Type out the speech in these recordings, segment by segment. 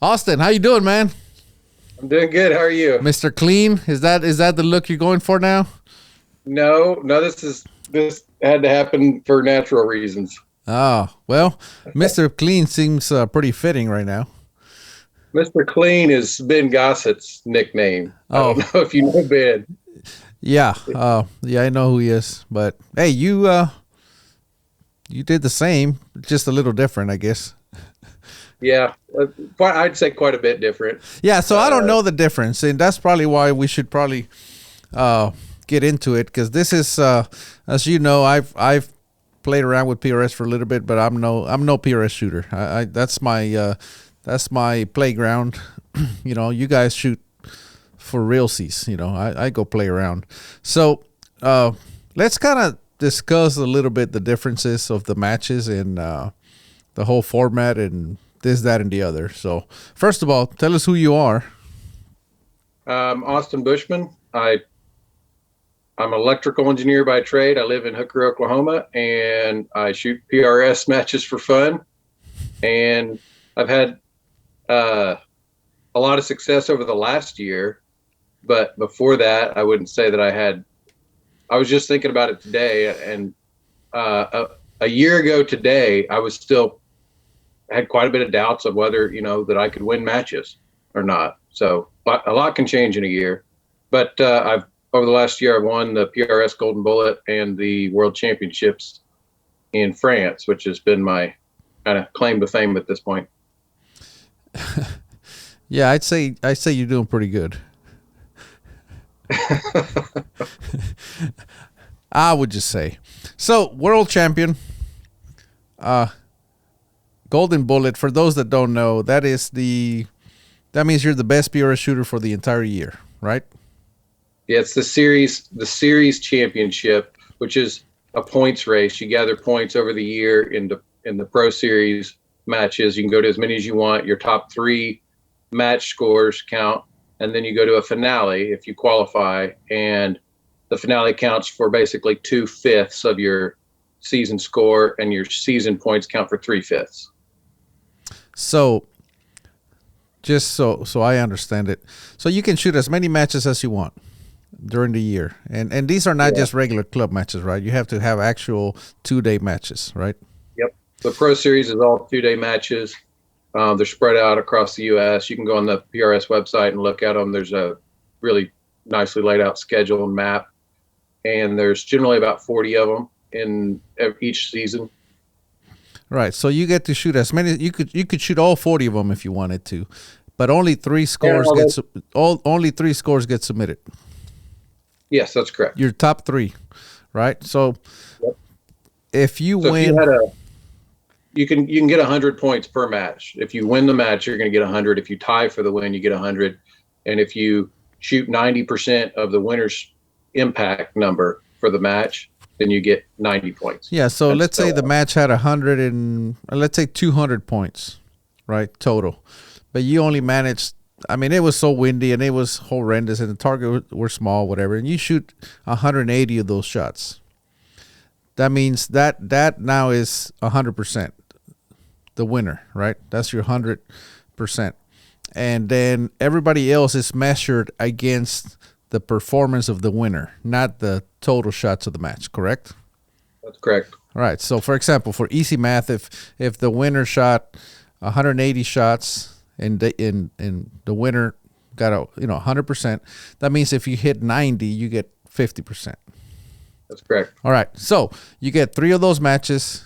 Austin, how you doing, man? I'm doing good. How are you? Mr. Clean? Is that the look you're going for now? No. This had to happen for natural reasons. Oh, well, Mr. Clean seems pretty fitting right now. Mr. Clean is Ben Gossett's nickname. I don't Oh, know if you know Ben. yeah. Yeah, I know who he is. But hey, you did the same, just a little different, I guess. Yeah, I'd say quite a bit different. Yeah, so I don't Uh, know the difference, and that's probably why we should probably uh, get into it, because this is, as you know, I've played around with PRS for a little bit, but I'm no PRS shooter. I that's my playground. You guys shoot for realsies. I go play around. So let's kind of discuss a little bit the differences of the matches and the whole format and this, that, and the other. So first of all, tell us who you are. Austin Buschman. I'm an electrical engineer by trade. I live in Hooker, Oklahoma, and I shoot PRS matches for fun. And I've had a lot of success over the last year, but before that, I wouldn't say that I had. I was just thinking about it today, and a year ago today, I was still had quite a bit of doubts of whether that I could win matches or not. So a lot can change in a year, but I've over the last year I've won the PRS Golden Bullet and the World Championships in France, which has been my kind of claim to fame at this point. Yeah, I'd say you're doing pretty good. I would just say. So, world champion, Golden Bullet. For those that don't know, that means you're the best PRS shooter for the entire year, right? Yeah, it's the series championship, which is a points race. You gather points over the year in the Pro Series matches. You can go to as many as you want. Your top three match scores count, and then you go to a finale if you qualify, and the finale counts for basically 2/5 of your season score, and your season points count for 3/5. So, just so I understand it, so you can shoot as many matches as you want during the year, and these are not Yeah. just regular club matches, right? You have to have actual 2-day matches, right? Yep. The Pro Series is all 2-day matches. They're spread out across the U.S. You can go on the PRS website and look at them. There's a really nicely laid out schedule and map, and there's generally about 40 of them in each season. Right. So you get to shoot as many. You could shoot all 40 of them if you wanted to, but only three scores Yeah, get only three scores get submitted. Yes, that's correct. Your top three, right? So Yep. if you So if win, you had you can get 100 points per match. If you win the match, you're going to get 100. If you tie for the win, you get 100. And if you shoot 90% of the winner's impact number for the match, then you get 90 points. yeah. So And let's say so the on. match had 100 and let's say 200 points, right, total, but you only managed. I mean, it was so windy and it was horrendous, and the target were small, whatever, and you shoot 180 of those shots. That means that now is 100%. The winner, right? That's your 100%. And then everybody else is measured against the performance of the winner, not the total shots of the match, correct? That's correct. All right. So for example, for easy math, if the winner shot 180 shots and the winner got 100%, that means if you hit 90, you get 50%. That's correct. All right. So you get 3 of those matches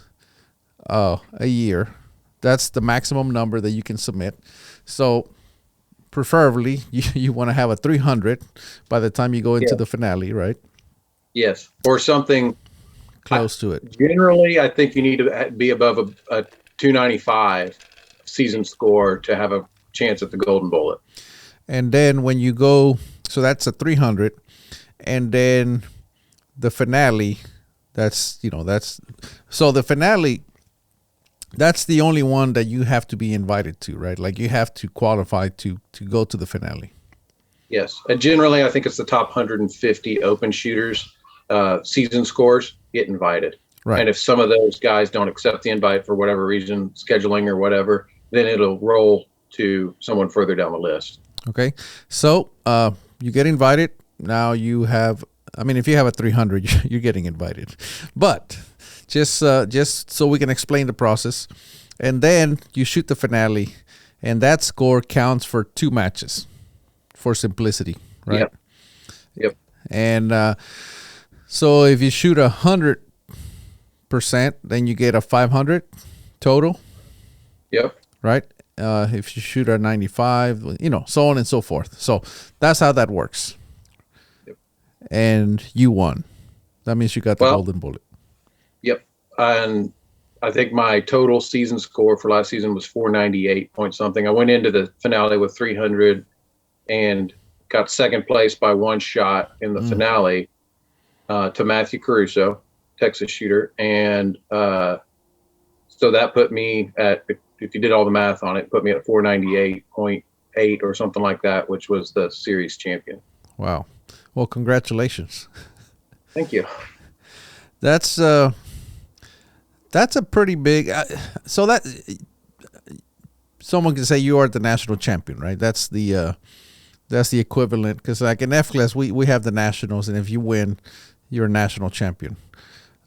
a year. That's the maximum number that you can submit. So preferably you want to have a 300 by the time you go into Yeah. the finale, right? Yes. Or something. Close to it. Generally, I think you need to be above a 295 season score to have a chance at the Golden Bullet. And then when you go, so that's a 300, and then the finale, that's so the finale, that's the only one that you have to be invited to, right? Like you have to qualify to go to the finale. Yes. And generally, I think it's the top 150 open shooters season scores get invited. Right. And if some of those guys don't accept the invite for whatever reason, scheduling or whatever, then it'll roll to someone further down the list. Okay. So you get invited. Now you have, I mean, if you have a 300, you're getting invited. But just so we can explain the process. And then you shoot the finale, and that score counts for 2 matches for simplicity, right? Yep. And so if you shoot 100%, then you get a 500 total. Yep. Right? If you shoot a 95, so on and so forth. So that's how that works. Yep. And you won. That means you got the golden bullet. Yep. And I think my total season score for last season was 498 point something. I went into the finale with 300 and got second place by 1 shot in the finale to Matthew Caruso, Texas shooter. And so that put me at, if you did all the math on it, put me at 498.8 or something like that, which was the series champion. Wow. Well, congratulations. Thank you. That's a pretty big. So that someone can say you are the national champion, right? That's the equivalent, because like in F class we have the nationals, and if you win, you're a national champion.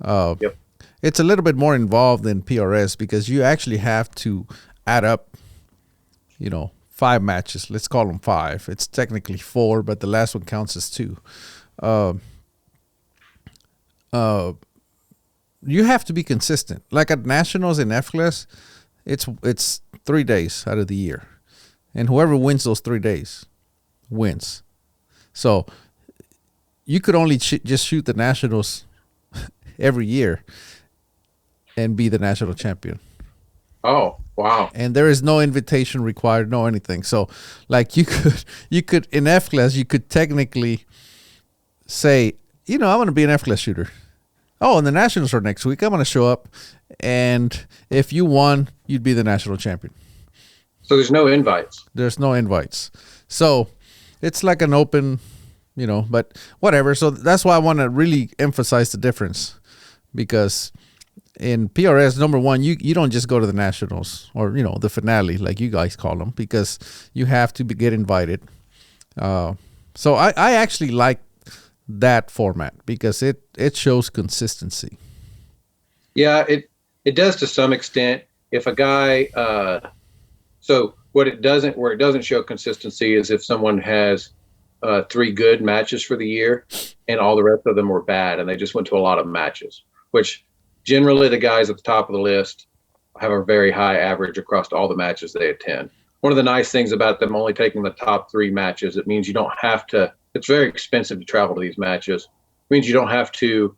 Yep. It's a little bit more involved than PRS because you actually have to add up, 5 matches. Let's call them 5. It's technically 4, but the last one counts as 2. You have to be consistent. Like at nationals in F class, it's 3 days out of the year, and whoever wins those 3 days wins. So you could only just shoot the nationals every year and be the national champion. Oh, wow. And there is no invitation required, no anything. So like you could in F class, you could technically say, I want to be an F class shooter. Oh, and the nationals are next week. I'm going to show up, and if you won, you'd be the national champion. So there's no invites. There's no invites. So it's like an open, but whatever. So that's why I want to really emphasize the difference, because in PRS, number one, you don't just go to the nationals or, the finale like you guys call them, because you have to get invited. So I actually like that format because it shows consistency. Yeah, it does to some extent. If a guy, so where it doesn't show consistency is if someone has 3 good matches for the year and all the rest of them were bad and they just went to a lot of matches, which generally the guys at the top of the list have a very high average across all the matches they attend. One of the nice things about them only taking the top 3 matches, it means you don't have to, it's very expensive to travel to these matches. It means you don't have to,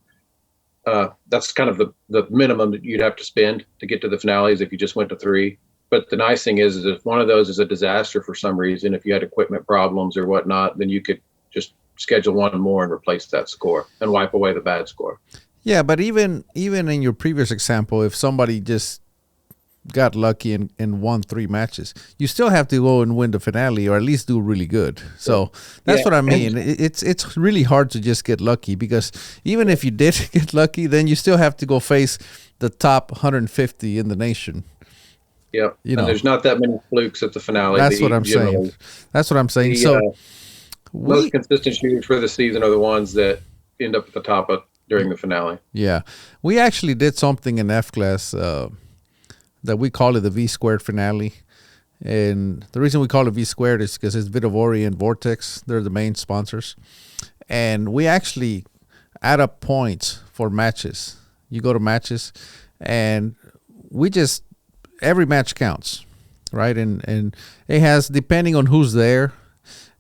that's kind of the minimum that you'd have to spend to get to the finales if you just went to 3. But the nice thing is if one of those is a disaster for some reason, if you had equipment problems or whatnot, then you could just schedule one more and replace that score and wipe away the bad score. Yeah, but even in your previous example, if somebody just got lucky and won 3 matches, you still have to go and win the finale or at least do really good. So that's what I mean. It's really hard to just get lucky, because even if you did get lucky, then you still have to go face the top 150 in the nation. Yeah, and there's not that many flukes at the finale. That's what I'm saying. That's what I'm saying. So most consistent shooters for the season are the ones that end up at the top during the finale. Yeah, we actually did something in F class that we call it the V squared finale, and the reason we call it V squared is because it's Vitovori and Vortex. They're the main sponsors, and we actually add up points for matches. You go to matches, and we just every match counts, right? And it has, depending on who's there,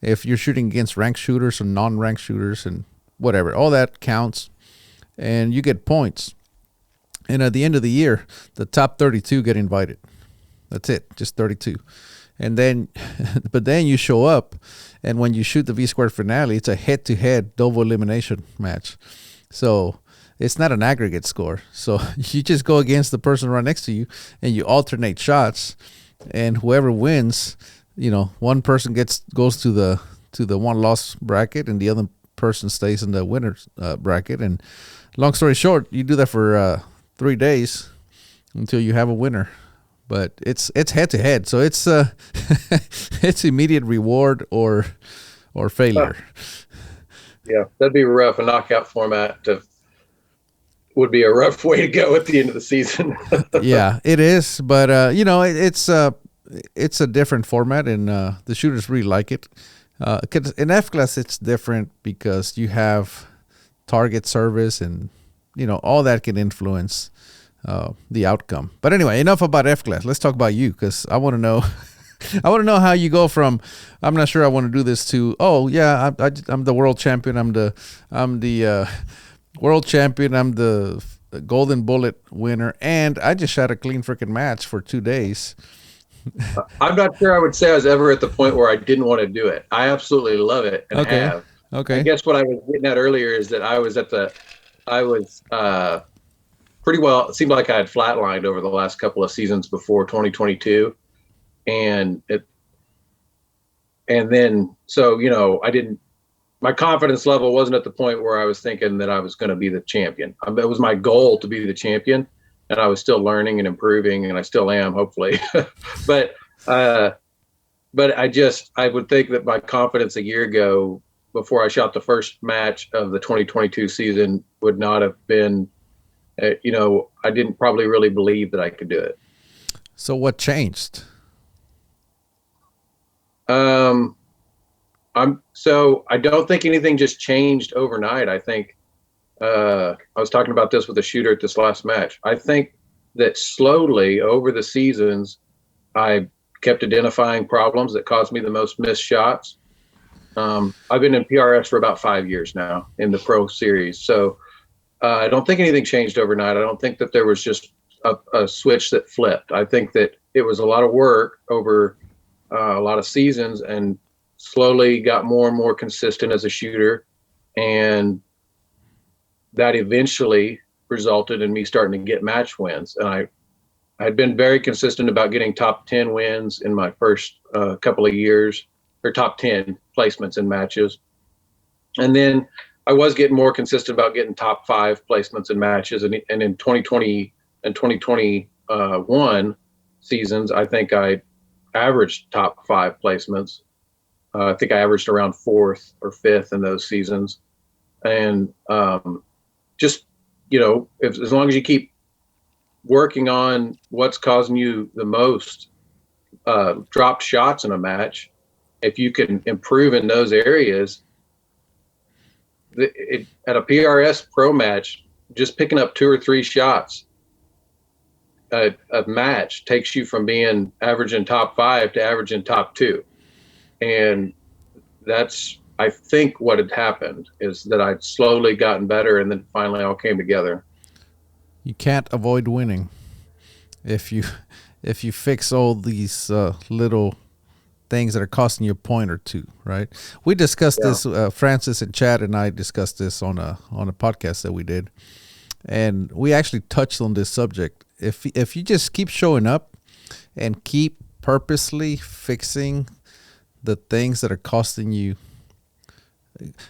if you're shooting against ranked shooters or non-ranked shooters and whatever, all that counts, and you get points. And at the end of the year, the top 32 get invited. That's it, just 32. And then, but then you show up, and when you shoot the V squared finale, it's a head-to-head double elimination match. So it's not an aggregate score. So you just go against the person right next to you, and you alternate shots, and whoever wins, one person goes to the one loss bracket, and the other person stays in the winner's bracket. And long story short, you do that for 3 days until you have a winner. but it's head to head, so it's it's immediate reward or failure. Yeah, that'd be rough. A knockout format would be a rough way to go at the end of the season. Yeah, it is, but you know, it's a different format, and the shooters really like it. 'Cause in F class, it's different because you have target service, and you know all that can influence the outcome. But anyway, enough about F class. Let's talk about you, because I want to know. I want to know how you go from I'm not sure I want to do this to, oh yeah, I'm the world champion. I'm the world champion. I'm the Golden Bullet winner, and I just shot a clean freaking match for 2 days. I'm not sure I would say I was ever at the point where I didn't want to do it. I absolutely love it and Okay. have. Okay. I guess what I was getting at earlier is that I was pretty well, it seemed like I had flatlined over the last couple of seasons before 2022. And then, so, you know, my confidence level wasn't at the point where I was thinking that I was going to be the champion. It was my goal to be the champion, and I was still learning and improving, and I still am, hopefully. but I would think that my confidence a year ago, before I shot the first match of the 2022 season, would not have been, you know, I didn't probably really believe that I could do it. So what changed? I don't think anything just changed overnight. I think, I was talking about this with a shooter at this last match. I think that slowly over the seasons, I kept identifying problems that caused me the most missed shots. I've been in PRS for about 5 years now in the pro series. So, I don't think anything changed overnight. I don't think that there was just a switch that flipped. I think that it was a lot of work over a lot of seasons, and slowly got more and more consistent as a shooter, and that eventually resulted in me starting to get match wins. And I had been very consistent about getting top 10 wins in my first couple of years, or top 10 placements in matches. And then I was getting more consistent about getting top 5 placements in matches. And in 2020 and 2021 seasons, I think I averaged top 5 placements. I think I averaged around 4th or 5th in those seasons. And just, you know, as long as you keep working on what's causing you the most dropped shots in a match, if you can improve in those areas, at a PRS pro match, just picking up 2 or 3 shots a match takes you from being averaging top 5 to averaging top 2. And that's, I think, what had happened is that I'd slowly gotten better, and then finally all came together. You can't avoid winning if you fix all these little things that are costing you a point or two, right? We discussed this. Francis and Chad and I discussed this on a podcast that we did, and we actually touched on this subject. If you just keep showing up and keep purposely fixing the things that are costing you,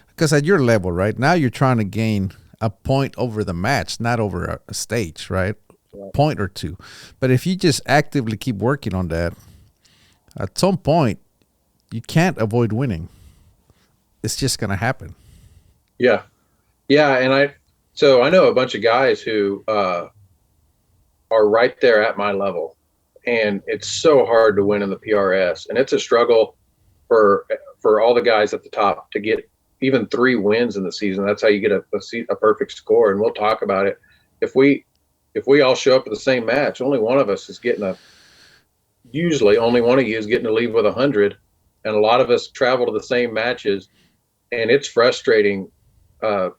because at your level right now you're trying to gain a point over the match, not over a stage, right? Point or two. But if you just actively keep working on that, at some point you can't avoid winning. It's just going to happen. Yeah. And I know a bunch of guys who are right there at my level, and it's so hard to win in the PRS, and it's a struggle for all the guys at the top to get even 3 wins in the season. That's how you get a perfect score. And we'll talk about it. If we all show up at the same match, only one of us is usually only one of you is getting to leave with 100. And a lot of us travel to the same matches, and it's frustrating. You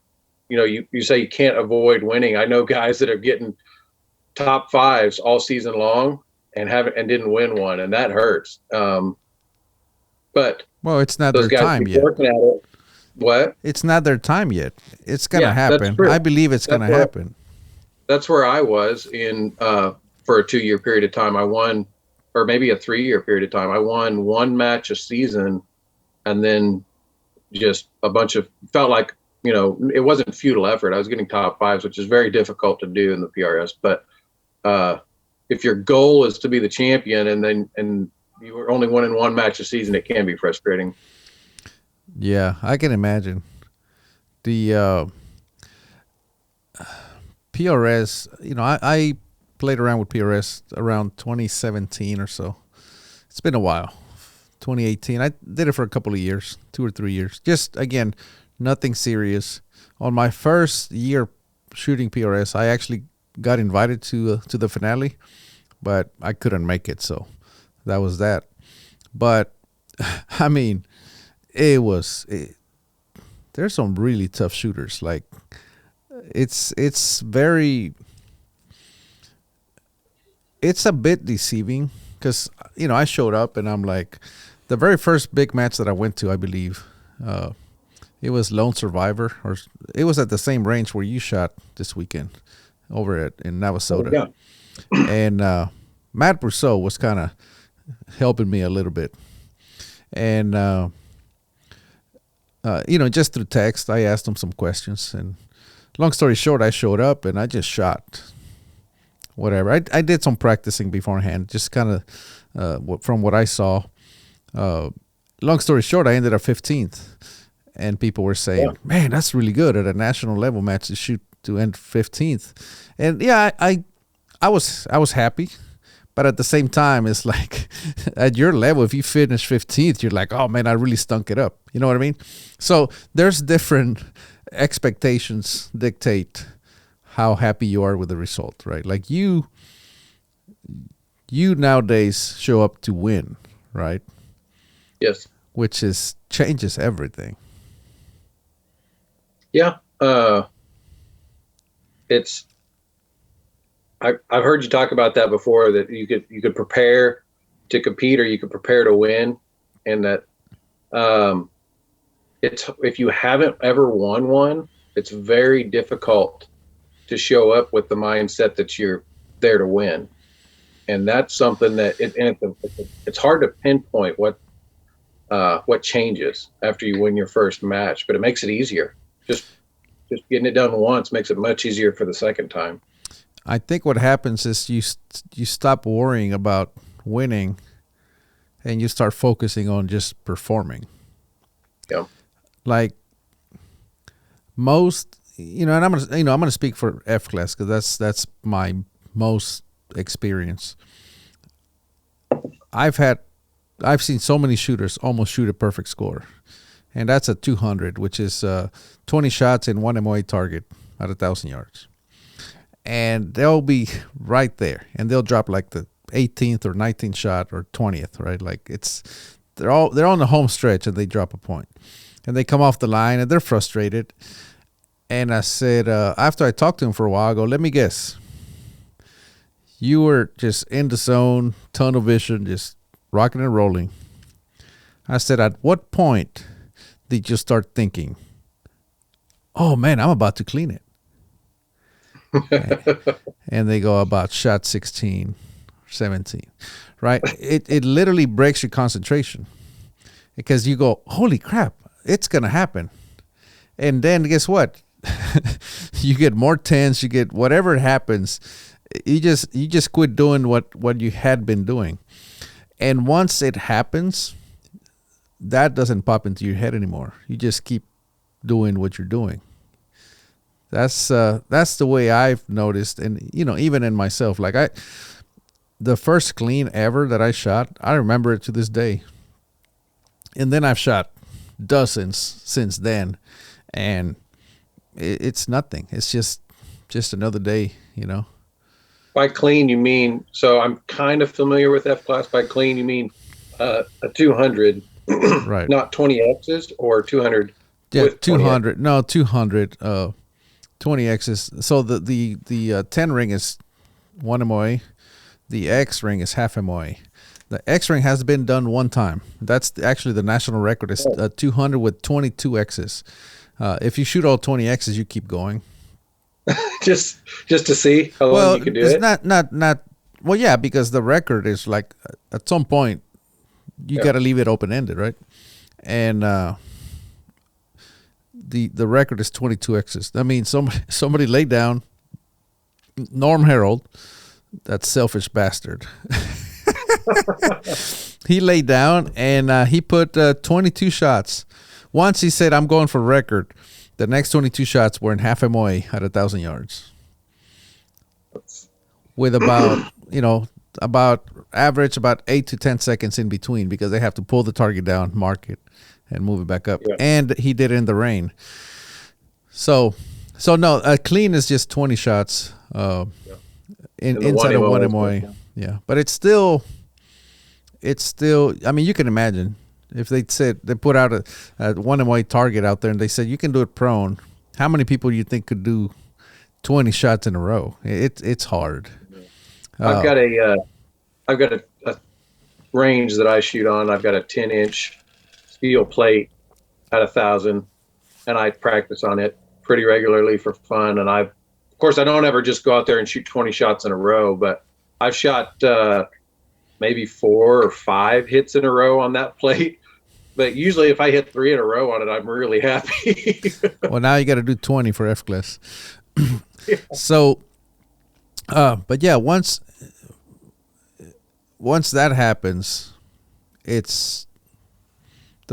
know, you say you can't avoid winning. I know guys that are getting top 5s all season long and didn't win one, and that hurts. But it's not their time yet. Working at it. What? It's not their time yet. It's gonna happen. I believe it's gonna happen. That's where I was in for a 2-year period of time. I won, or maybe a 3-year period of time. I won 1 match a season, and then just a bunch of, felt like, you know, it wasn't futile effort. I was getting top 5s, which is very difficult to do in the PRS. But if your goal is to be the champion and you were only winning one match a season, it can be frustrating. Yeah, I can imagine. The PRS, I played around with PRS around 2017 or so. It's been a while. 2018. I did it for a couple of years, 2 or 3 years. Just, again, nothing serious. On my first year shooting PRS, I actually got invited to the finale, but I couldn't make it, so that was that. But, I mean, there's some really tough shooters. Like, it's a bit deceiving because, I showed up and I'm like, the very first big match that I went to, I believe, it was Lone Survivor, or it was at the same range where you shot this weekend over in Navasota. Yeah. And Matt Brousseau was kind of helping me a little bit. And, just through text, I asked him some questions. And long story short, I showed up and I just shot whatever. I did some practicing beforehand, just kind of from what I saw. Long story short, I ended up 15th. And people were saying, man, that's really good at a national level match to shoot to end 15th. And yeah, I was happy. But at the same time, it's like at your level, if you finish 15th, you're like, oh man, I really stunk it up. You know what I mean? So there's different expectations dictate how happy you are with the result, right? Like you nowadays show up to win, right? Yes. Which changes everything. Yeah. I've heard you talk about that before, that you could prepare to compete or you could prepare to win. And that, if you haven't ever won one, it's very difficult to show up with the mindset that you're there to win. And that's something that it's hard to pinpoint what changes after you win your first match, but it makes it easier. Just getting it done once makes it much easier for the second time. I think what happens is you stop worrying about winning, and you start focusing on just performing. Yeah. Like most, and I'm gonna speak for F class because that's my most experience. I've seen so many shooters almost shoot a perfect score, and that's a 200, which is 20 shots in one MOA target at 1,000 yards. And they'll be right there, and they'll drop like the 18th or 19th shot or 20th, right? Like they're on the home stretch and they drop a point, and they come off the line and they're frustrated. And I said, after I talked to him for a while, I go, let me guess, you were just in the zone, tunnel vision, just rocking and rolling. I said, at what point did you start thinking, oh man, I'm about to clean it? And they go about shot 16, 17, right? It literally breaks your concentration because you go, holy crap, it's going to happen. And then guess what? You get more tense, you get whatever happens. You just quit doing what you had been doing. And once it happens, that doesn't pop into your head anymore. You just keep doing what you're doing. That's the way I've noticed, and even in myself. Like the first clean ever that I shot, I remember it to this day. And then I've shot dozens since then, and it's nothing. It's just another day, By clean, you mean, so I'm kind of familiar with F class. By clean, you mean a 200, right? Not 20Xs or 200. Yeah, 200. No, 200. 20Xs. So the 10 ring is 1 MOA. The X ring is half MOA. The X ring has been done one time. That's actually the national record. Is 200 with 22 Xs. If you shoot all 20 Xs, you keep going. just to see how long you can do it. Not. Well, yeah, because the record is like at some point you got to leave it open ended, right? And the record is 22 Xs. I mean, somebody laid down. Norm Harold That selfish bastard. He laid down and he put 22 shots. Once he said, "I'm going for record." The next 22 shots were in half MOA at 1,000 yards, with about average about 8 to 10 seconds in between, because they have to pull the target down, mark it, and move it back up. Yeah. And he did it in the rain. So no, clean is just 20 shots inside of one MOA. Yeah, but it's still. I mean, you can imagine if they put out a one MOA target out there and they said you can do it prone. How many people do you think could do 20 shots in a row? It's hard. I've got a range that I shoot on. I've got a 10-inch steel plate at 1,000, and I practice on it pretty regularly for fun. And of course, I don't ever just go out there and shoot 20 shots in a row, but I've shot maybe 4 or 5 hits in a row on that plate. But usually if I hit 3 in a row on it, I'm really happy. Well, now you got to do 20 for F-class. Yeah. So, but yeah, once that happens, the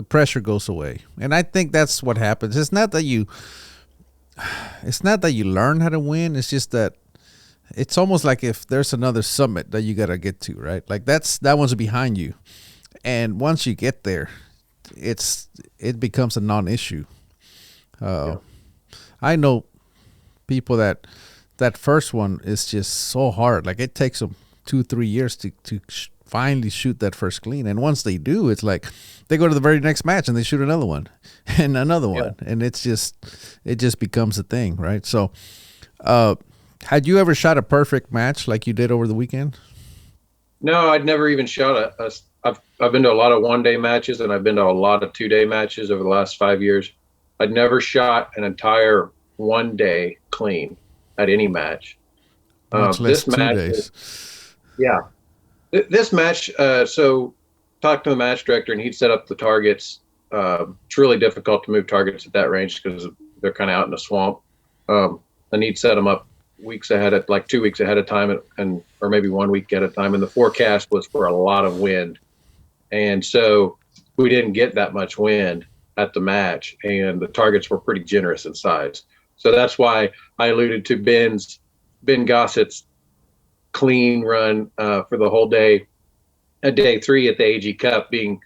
pressure goes away. And I think that's what happens. It's not that you learn how to win. It's just that it's almost like if there's another summit that you got to get to, right? Like that one's behind you. And once you get there, it becomes a non-issue. I know people that first one is just so hard. Like it takes them 2-3 years to finally shoot that first clean. And once they do, it's like they go to the very next match and they shoot another one and another one. And it just becomes a thing, right? So, had you ever shot a perfect match like you did over the weekend? No, I'd never even shot I've been to a lot of one-day matches, and I've been to a lot of 2-day matches over the last 5 years. I'd never shot an entire one-day clean at any match. This match, 2 days. This match. So, talked to the match director, and he'd set up the targets. It's really difficult to move targets at that range because they're kind of out in the swamp. And he'd set them up weeks ahead, like 2 weeks ahead of time, or maybe 1 week at a time. And the forecast was for a lot of wind. And so we didn't get that much wind at the match, and the targets were pretty generous in size. So that's why I alluded to Ben Gossett's clean run for the whole day at day 3 at the AG Cup being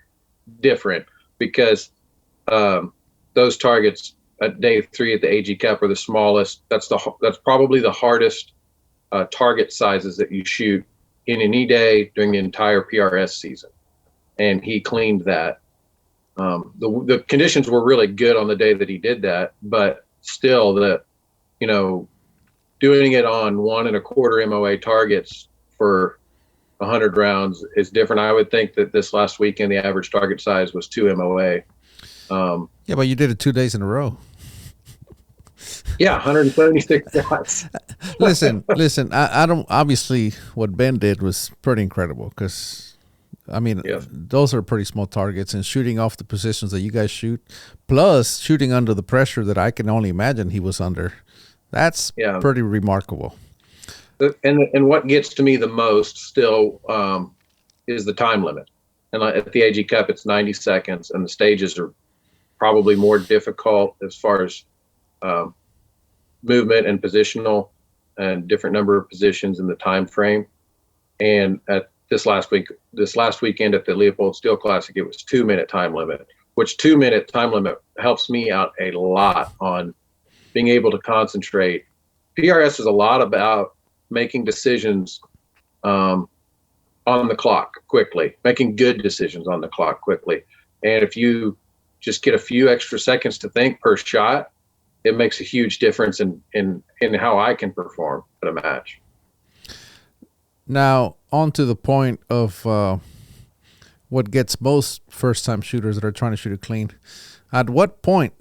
different, because those targets at day 3 at the AG Cup are the smallest. That's probably the hardest target sizes that you shoot in any day during the entire PRS season. And he cleaned that. The conditions were really good on the day that he did that, but still, doing it on 1 1/4 MOA targets for 100 rounds is different. I would think that this last weekend the average target size was 2 MOA. Yeah, but you did it 2 days in a row. Yeah, 176 shots. Listen. I don't. Obviously, what Ben did was pretty incredible, because I mean, those are pretty small targets, and shooting off the positions that you guys shoot, plus shooting under the pressure that I can only imagine he was under. That's pretty remarkable. And what gets to me the most still is the time limit. And at the AG Cup, it's 90 seconds, and the stages are probably more difficult as far as movement and positional, and different number of positions in the time frame. And at this last weekend at the Leopold Steel Classic, it was 2-minute time limit, which 2-minute time limit helps me out a lot on being able to concentrate. PRS is a lot about making decisions on the clock quickly, making good decisions on the clock quickly. And if you just get a few extra seconds to think per shot, it makes a huge difference in how I can perform at a match. Now, on to the point of what gets most first-time shooters that are trying to shoot it clean. At what point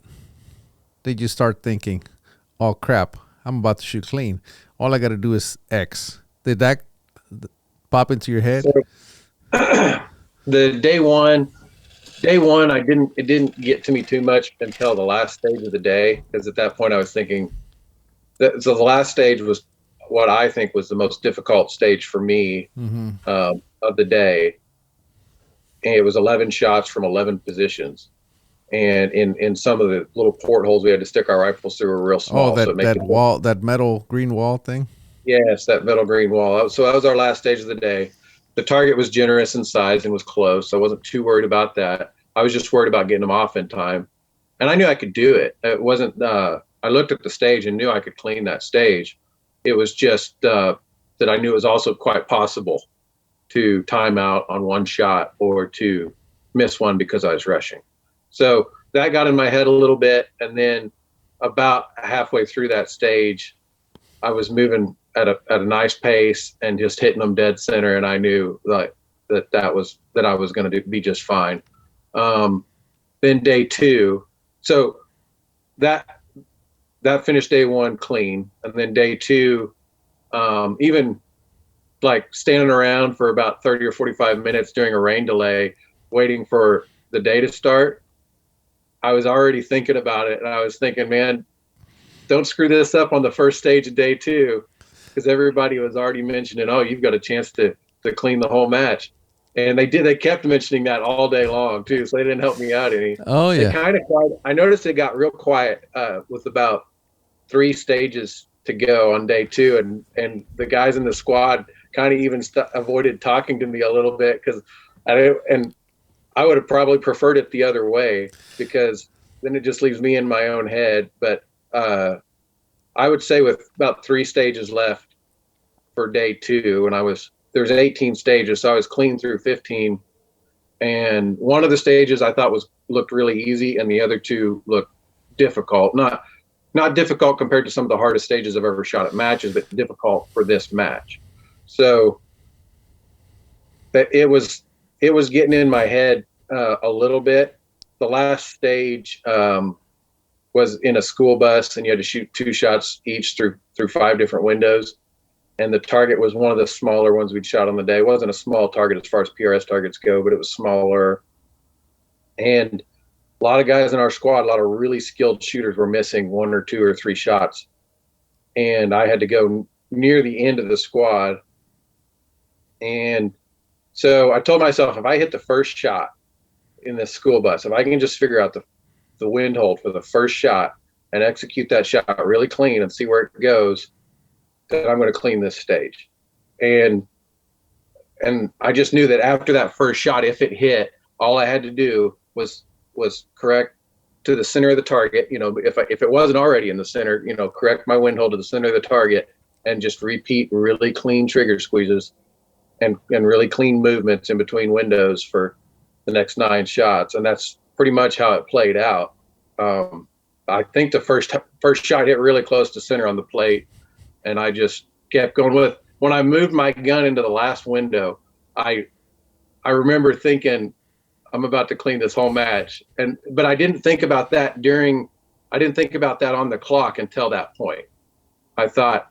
did you start thinking, oh, crap, I'm about to shoot clean? All I got to do is X. Did that pop into your head? So, the day one, it didn't get to me too much until the last stage of the day, because at that point I was thinking so the last stage was what I think was the most difficult stage for me of the day. And it was 11 shots from 11 positions. And in some of the little portholes we had to stick our rifles through were real small. Oh, so it made that wall, that metal green wall thing. Yes, that metal green wall. So that was our last stage of the day. The target was generous in size and was close. So I wasn't too worried about that. I was just worried about getting them off in time. And I knew I could do it. It wasn't, I looked at the stage and knew I could clean that stage. It was just that I knew it was also quite possible to time out on one shot or to miss one because I was rushing. So that got in my head a little bit. And then about halfway through that stage, I was moving at a nice pace and just hitting them dead center. And I knew that I was going to be just fine. Then day two, so that finished day one clean. And then day two, even like standing around for about 30 or 45 minutes during a rain delay, waiting for the day to start, I was already thinking about it. And I was thinking, man, don't screw this up on the first stage of day two, because everybody was already mentioning, oh, you've got a chance to clean the whole match. And they did. They kept mentioning that all day long too, so they didn't help me out any. Oh yeah. I noticed it got real quiet with about 3 stages to go on day two, and the guys in the squad kind of even avoided talking to me a little bit, because I would have probably preferred it the other way, because then it just leaves me in my own head. But I would say with about 3 stages left for day two, and there's 18 stages, so I was clean through 15. And one of the stages I thought looked really easy, and the other 2 looked difficult. Not difficult compared to some of the hardest stages I've ever shot at matches, but difficult for this match. So it was getting in my head a little bit. The last stage was in a school bus, and you had to shoot 2 shots each through 5 different windows. And the target was one of the smaller ones we'd shot on the day. It wasn't a small target as far as PRS targets go, but it was smaller. And a lot of guys in our squad, a lot of really skilled shooters, were missing 1 or 2 or 3 shots. And I had to go near the end of the squad. And so I told myself, if I hit the first shot in this school bus, if I can just figure out the wind hold for the first shot and execute that shot really clean and see where it goes, that I'm going to clean this stage. And I just knew that after that first shot, if it hit, all I had to do was correct to the center of the target. If it wasn't already in the center, correct my wind hold to the center of the target, and just repeat really clean trigger squeezes and really clean movements in between windows for the next 9 shots. And that's pretty much how it played out. I think the first shot hit really close to center on the plate, and I just kept going with. When I moved my gun into the last window, I remember thinking, I'm about to clean this whole match. But I didn't think about that I didn't think about that on the clock until that point. I thought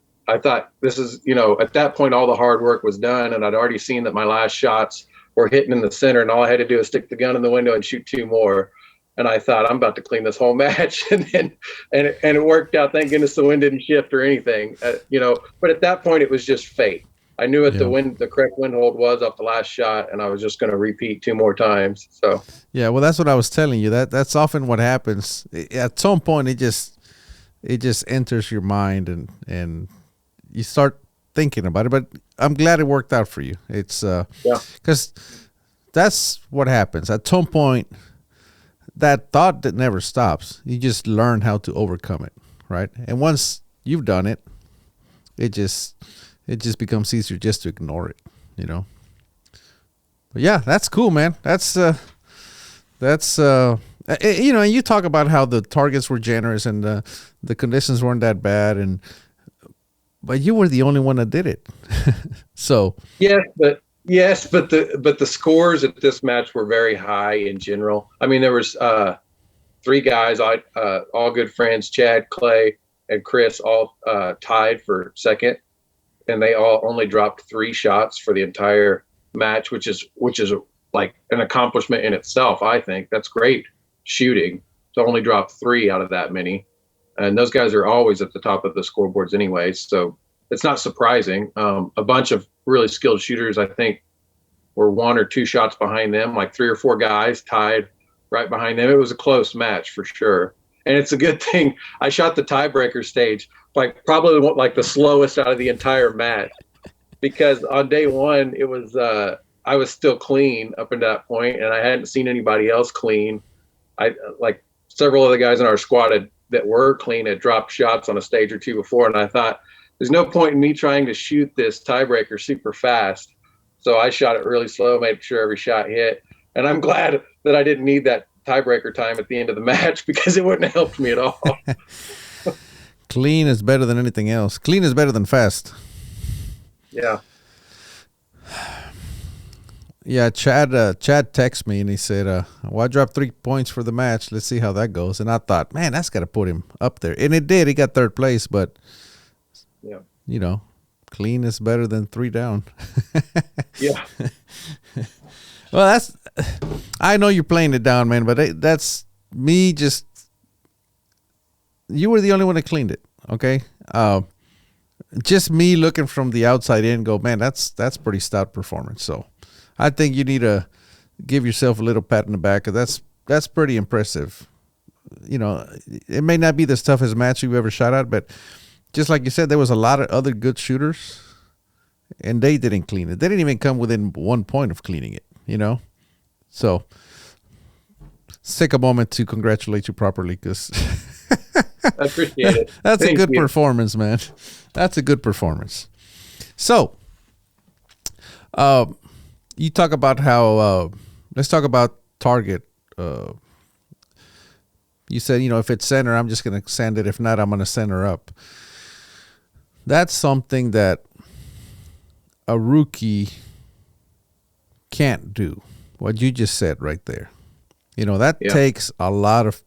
this is, at that point, all the hard work was done, and I'd already seen that my last shots were hitting in the center, and all I had to do was stick the gun in the window and shoot 2 more. And I thought, I'm about to clean this whole match. and it worked out. Thank goodness the wind didn't shift or anything, but at that point it was just fate. I knew what the correct wind hold was off the last shot, and I was just going to repeat 2 more times. So yeah, well, that's what I was telling you. That's often what happens. At some point, it just enters your mind, and you start thinking about it. But I'm glad it worked out for you. It's because that's what happens. At some point, that thought that never stops. You just learn how to overcome it, right? And once you've done it, it just becomes easier just to ignore it, But yeah, that's cool, man. That's and you talk about how the targets were generous and the conditions weren't that bad, but you were the only one that did it. So Yes, but the scores at this match were very high in general. I mean, there was 3 guys, all good friends, Chad, Clay, and Chris, all tied for second, and they all only dropped 3 shots for the entire match, which is like an accomplishment in itself. I think that's great shooting to only drop 3 out of that many, and those guys are always at the top of the scoreboards anyway. So it's not surprising. A bunch of really skilled shooters, I think, were 1 or 2 shots behind them, like 3 or 4 guys tied right behind them. It was a close match for sure. And it's a good thing I shot the tiebreaker stage, like probably like the slowest out of the entire match, because on day one, it was, I was still clean up until that point, and I hadn't seen anybody else clean. I like several of the guys in our squad that were clean had dropped shots on a stage or two before, and I thought there's no point in me trying to shoot this tiebreaker super fast. So I shot it really slow, made sure every shot hit, and I'm glad that I didn't need that tiebreaker time at the end of the match, because it wouldn't have helped me at all. Clean is better than anything else. Clean is better than fast. Yeah. Yeah, Chad texted me and he said, well, I dropped 3 points for the match. Let's see how that goes. And I thought, man, that's got to put him up there. And it did. He got 3rd place, but, Yeah. you know, clean is better than 3 down. Yeah. Well, I know you're playing it down, man, but that's me just, you were the only one that cleaned it, okay? Just me looking from the outside in go, man, that's pretty stout performance. So I think you need to give yourself a little pat in the back, because that's pretty impressive. You know, it may not be the toughest match you've ever shot at, but just like you said, there was a lot of other good shooters, and they didn't clean it. They didn't even come within 1 point of cleaning it, you know? So let's take a moment to congratulate you properly, because I appreciate it. That's Thank a good you. performance, man. That's a good performance. So, you talk about how, let's talk about target. You said, you know, if it's center, I'm just going to send it. If not, I'm going to center up. That's something that a rookie can't do. What you just said right there. You know, that takes a lot of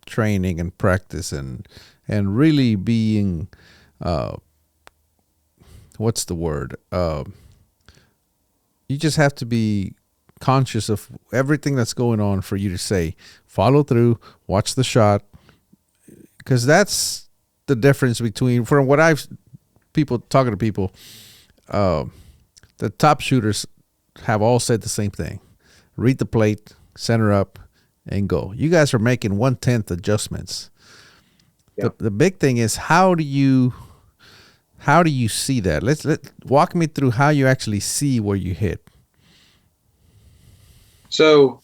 training and practice and really being, what's the word? You just have to be conscious of everything that's going on for you to say, follow through, watch the shot. Because that's the difference between, from what talking to people, the top shooters have all said the same thing. Read the plate, center up, and go. You guys are making 1/10 adjustments. Yeah. The big thing is, how do you see that? Let walk me through how you actually see where you hit. So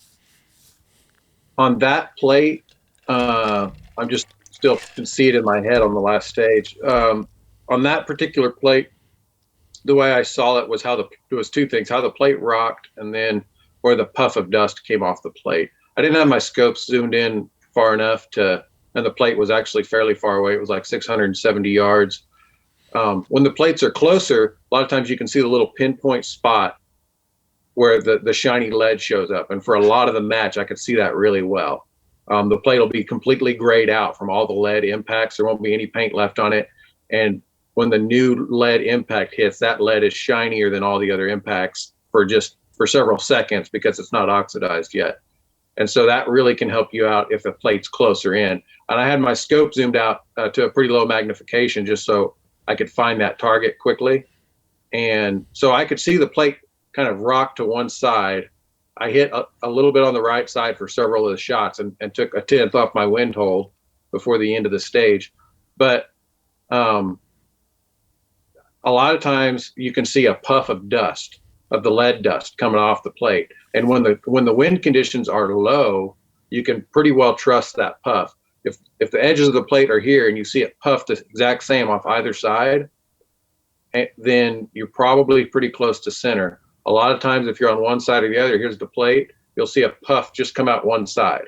on that plate, I'm just still can see it in my head on the last stage. On that particular plate, the way I saw it was it was 2 things: how the plate rocked, and then where the puff of dust came off the plate. I didn't have my scopes zoomed in far enough and the plate was actually fairly far away. It was like 670 yards. When the plates are closer, a lot of times you can see the little pinpoint spot where the shiny lead shows up. And for a lot of the match, I could see that really well. The plate will be completely grayed out from all the lead impacts. There won't be any paint left on it. And when the new lead impact hits, that lead is shinier than all the other impacts for several seconds, because it's not oxidized yet. And so that really can help you out if the plate's closer in. And I had my scope zoomed out to a pretty low magnification, just so I could find that target quickly. And so I could see the plate kind of rock to one side. I hit a little bit on the right side for several of the shots, and took a 10th off my wind hold before the end of the stage. But a lot of times you can see a puff of dust, of the lead dust coming off the plate. And when the wind conditions are low, you can pretty well trust that puff. If the edges of the plate are here and you see it puffed the exact same off either side, then you're probably pretty close to center. A lot of times if you're on one side or the other, here's the plate, you'll see a puff just come out one side.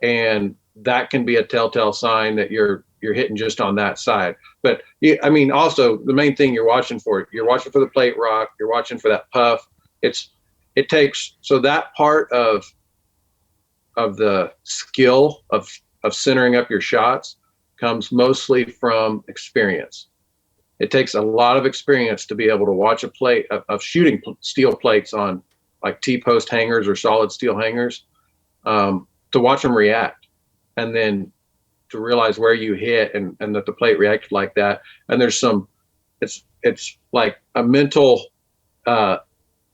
And that can be a telltale sign that you're hitting just on that side. But I mean, also the main thing you're watching for the plate rock, you're watching for that puff. It takes, so that part of the skill of centering up your shots comes mostly from experience. It takes a lot of experience to be able to watch a plate of shooting steel plates on like T-post hangers or solid steel hangers, to watch them react, and then to realize where you hit and that the plate reacted like that. And there's some it's like a mental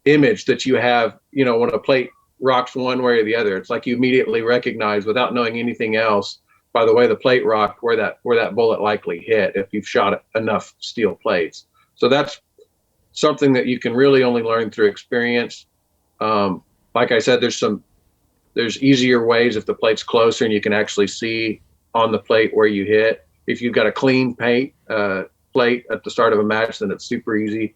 image that you have, when a plate rocks one way or the other. It's like you immediately recognize, without knowing anything else, by the way the plate rocked, where that bullet likely hit if you've shot enough steel plates. So that's something that you can really only learn through experience. Like I said, there's easier ways if the plate's closer and you can actually see on the plate where you hit. If you've got a clean plate at the start of a match, then it's super easy.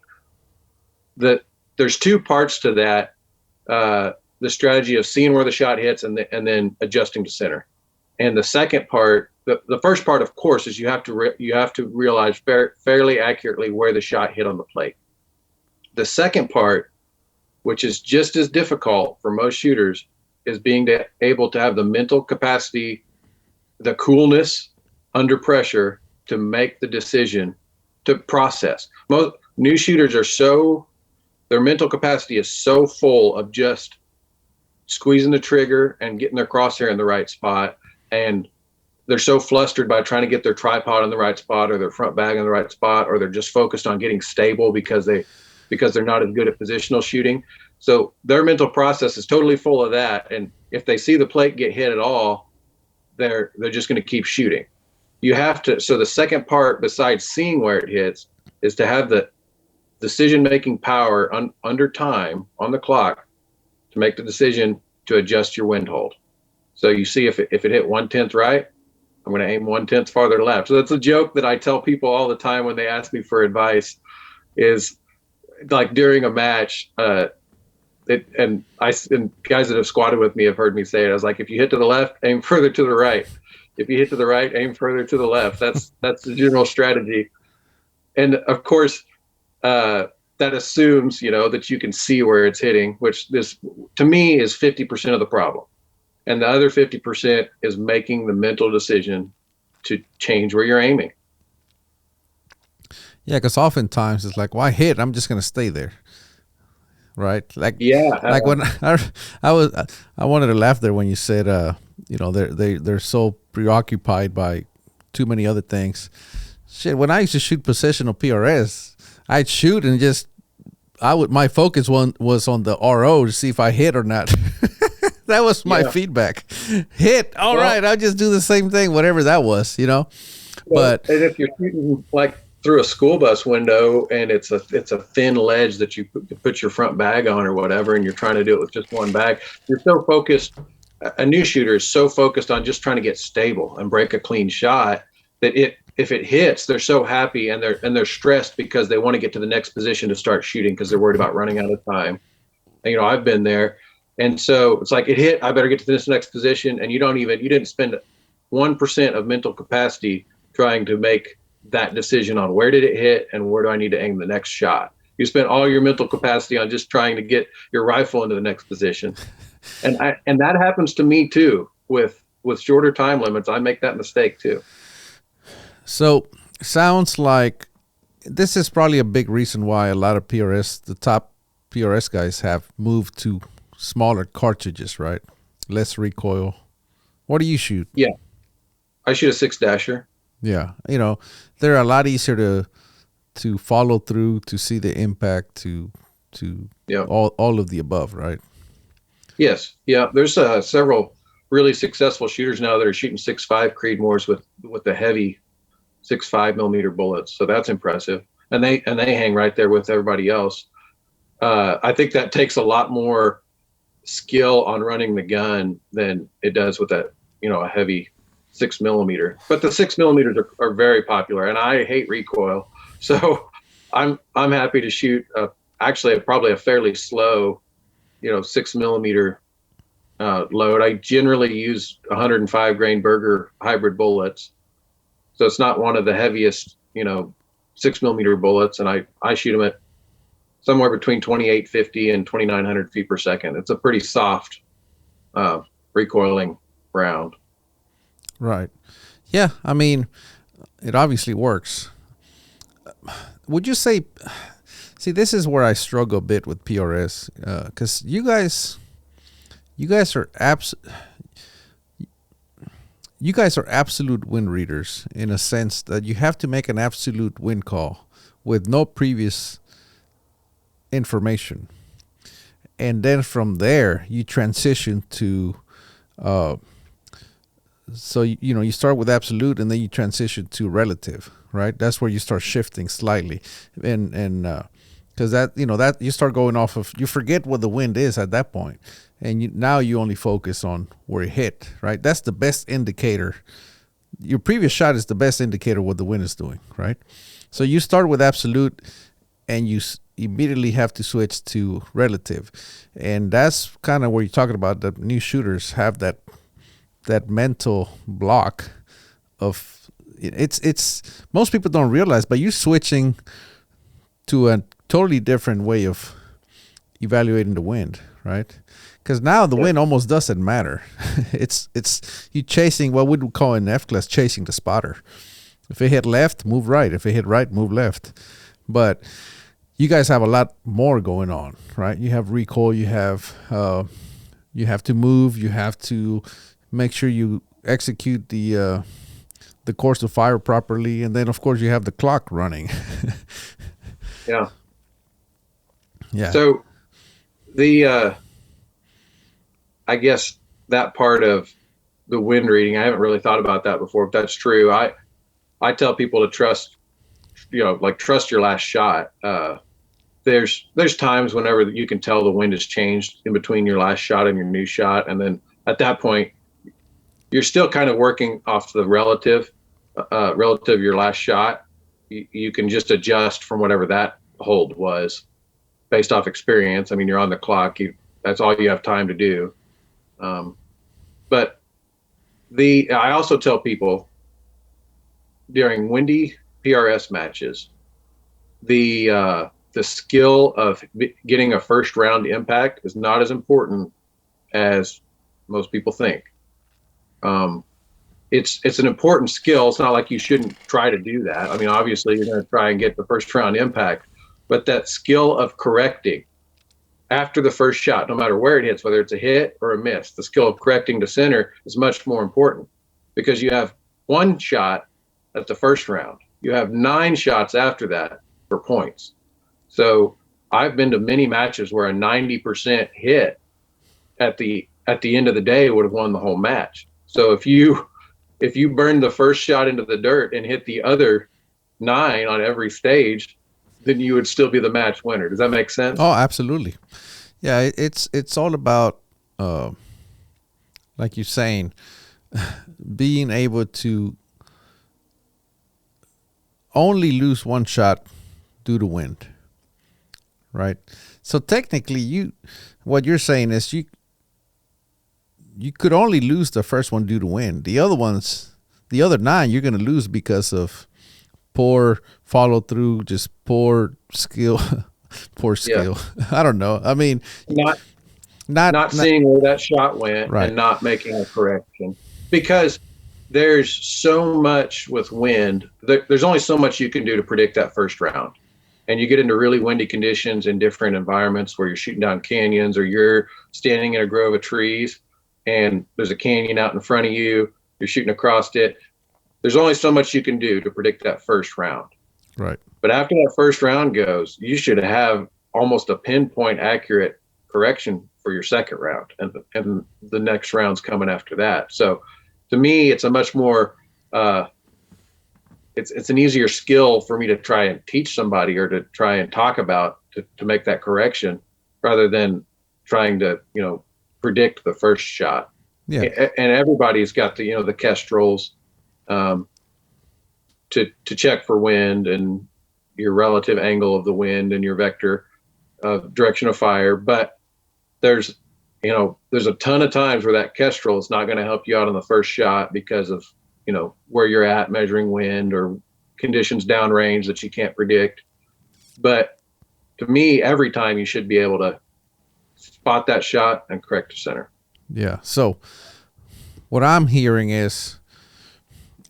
There's two parts to that: the strategy of seeing where the shot hits and then adjusting to center. And the second part, the first part, of course, is you have to realize fairly accurately where the shot hit on the plate. The second part, which is just as difficult for most shooters, is being able to have the mental capacity, the coolness under pressure to make the decision, to process. Most new shooters their mental capacity is so full of just squeezing the trigger and getting their crosshair in the right spot. And they're so flustered by trying to get their tripod in the right spot or their front bag in the right spot, or they're just focused on getting stable because they're not as good at positional shooting. So their mental process is totally full of that. And if they see the plate get hit at all, they're just going to keep shooting. So the second part, besides seeing where it hits, is to have the decision-making power under time on the clock to make the decision to adjust your wind hold. So you see if it hit 1/10 right, I'm going to aim 1/10 farther left. So that's a joke that I tell people all the time when they ask me for advice, is like during a match, and guys that have squatted with me have heard me say it. I was like, if you hit to the left, aim further to the right. If you hit to the right, aim further to the left. That's the general strategy. And of course, that assumes, that you can see where it's hitting, which this, to me, is 50% of the problem. And the other 50% is making the mental decision to change where you're aiming. Yeah, because oftentimes it's like, why hit? I'm just going to stay there. Right? Like, yeah. Like when I wanted to laugh there when you said, they're so preoccupied by too many other things. Shit, when I used to shoot positional PRS, I'd shoot and my focus was on the RO to see if I hit or not. That was my feedback. Hit. All right. I'll just do the same thing, whatever that was, But and if you're shooting like through a school bus window and it's a thin ledge that you put your front bag on or whatever, and you're trying to do it with just one bag, you're so focused. A new shooter is so focused on just trying to get stable and break a clean shot that if it hits, they're so happy and they're stressed because they want to get to the next position to start shooting because they're worried about running out of time. And, I've been there. And so it's like, it hit, I better get to this next position. And you didn't spend 1% of mental capacity trying to make that decision on where did it hit and where do I need to aim the next shot. You spent all your mental capacity on just trying to get your rifle into the next position. And that happens to me too with shorter time limits. I make that mistake too. So sounds like this is probably a big reason why a lot of the top PRS guys have moved to smaller cartridges, right? Less recoil. What do you shoot? Yeah, I shoot a 6-dasher. Yeah, they're a lot easier to follow through, to see the impact, to all of the above, right? Yes, yeah. There's several really successful shooters now that are shooting 6.5 Creedmoors with the heavy 6.5 millimeter bullets. So that's impressive, and they hang right there with everybody else. I think that takes a lot more skill on running the gun than it does with that, a heavy 6 millimeter. But the 6 millimeters are very popular, and I hate recoil, so I'm happy to shoot probably a fairly slow, 6 millimeter load. I generally use 105 grain Berger hybrid bullets, so it's not one of the heaviest 6 millimeter bullets, and I shoot them at somewhere between 2850 and 2900 feet per second. It's a pretty soft recoiling round. Right. Yeah, I mean, it obviously works. Would you say, see, this is where I struggle a bit with PRS, because you guys are absolute wind readers, in a sense that you have to make an absolute wind call with no previous information. And then from there, you transition to, so you start with absolute, and then you transition to relative, right? That's where you start shifting slightly, and because that you start going off of, you forget what the wind is at that point, and now you only focus on where it hit, right? That's the best indicator. Your previous shot is the best indicator what the wind is doing, right? So you start with absolute, and you immediately have to switch to relative, and that's kind of where you're talking about. The new shooters have that mental block of it's most people don't realize, but you're switching to a totally different way of evaluating the wind, right? Because now the wind almost doesn't matter. it's you chasing what we would call in F class chasing the spotter. If it hit left, move right. If it hit right, move left. But you guys have a lot more going on, right? You have recoil, you have to move, you have to make sure you execute the course of fire properly, and then of course you have the clock running. Yeah. Yeah. So the I guess that part of the wind reading, I haven't really thought about that before. If that's true, I tell people to trust your last shot. There's times whenever you can tell the wind has changed in between your last shot and your new shot, and then at that point you're still kind of working off the relative of your last shot. You can just adjust from whatever that hold was based off experience. I mean, you're on the clock. That's all you have time to do. But I also tell people during windy PRS matches, the skill of getting a first round impact is not as important as most people think. It's an important skill. It's not like you shouldn't try to do that. I mean, obviously you're going to try and get the first round impact, but that skill of correcting after the first shot, no matter where it hits, whether it's a hit or a miss, the skill of correcting to center is much more important, because you have one shot at the first round. You have 9 shots after that for points. So I've been to many matches where a 90% hit at the end of the day would have won the whole match. So if you burn the first shot into the dirt and hit the other 9 on every stage, then you would still be the match winner. Does that make sense? Oh, absolutely. Yeah, it's all about, like you're saying, being able to only lose one shot due to wind, right? So technically, what you're saying is you could only lose the first one due to wind. The other 9, you're going to lose because of poor follow through, just poor skill, poor skill. Yeah. I don't know. I mean, not seeing where that shot went, right, and not making a correction, because there's so much with wind. There's only so much you can do to predict that first round. And you get into really windy conditions in different environments where you're shooting down canyons, or you're standing in a grove of trees and there's a canyon out in front of you, you're shooting across it. There's only so much you can do to predict that first round. Right. But after that first round goes, you should have almost a pinpoint accurate correction for your second round, and the next round's coming after that. So to me, it's a much more it's an easier skill for me to try and teach somebody, or to try and talk about to make that correction, rather than trying to predict the first shot. Yeah. And everybody's got the the Kestrels to check for wind and your relative angle of the wind and your vector direction of fire. But there's a ton of times where that Kestrel is not going to help you out on the first shot because of where you're at measuring wind, or conditions downrange that you can't predict. But to me, every time you should be able to spot that shot and correct to center. Yeah. So what I'm hearing is,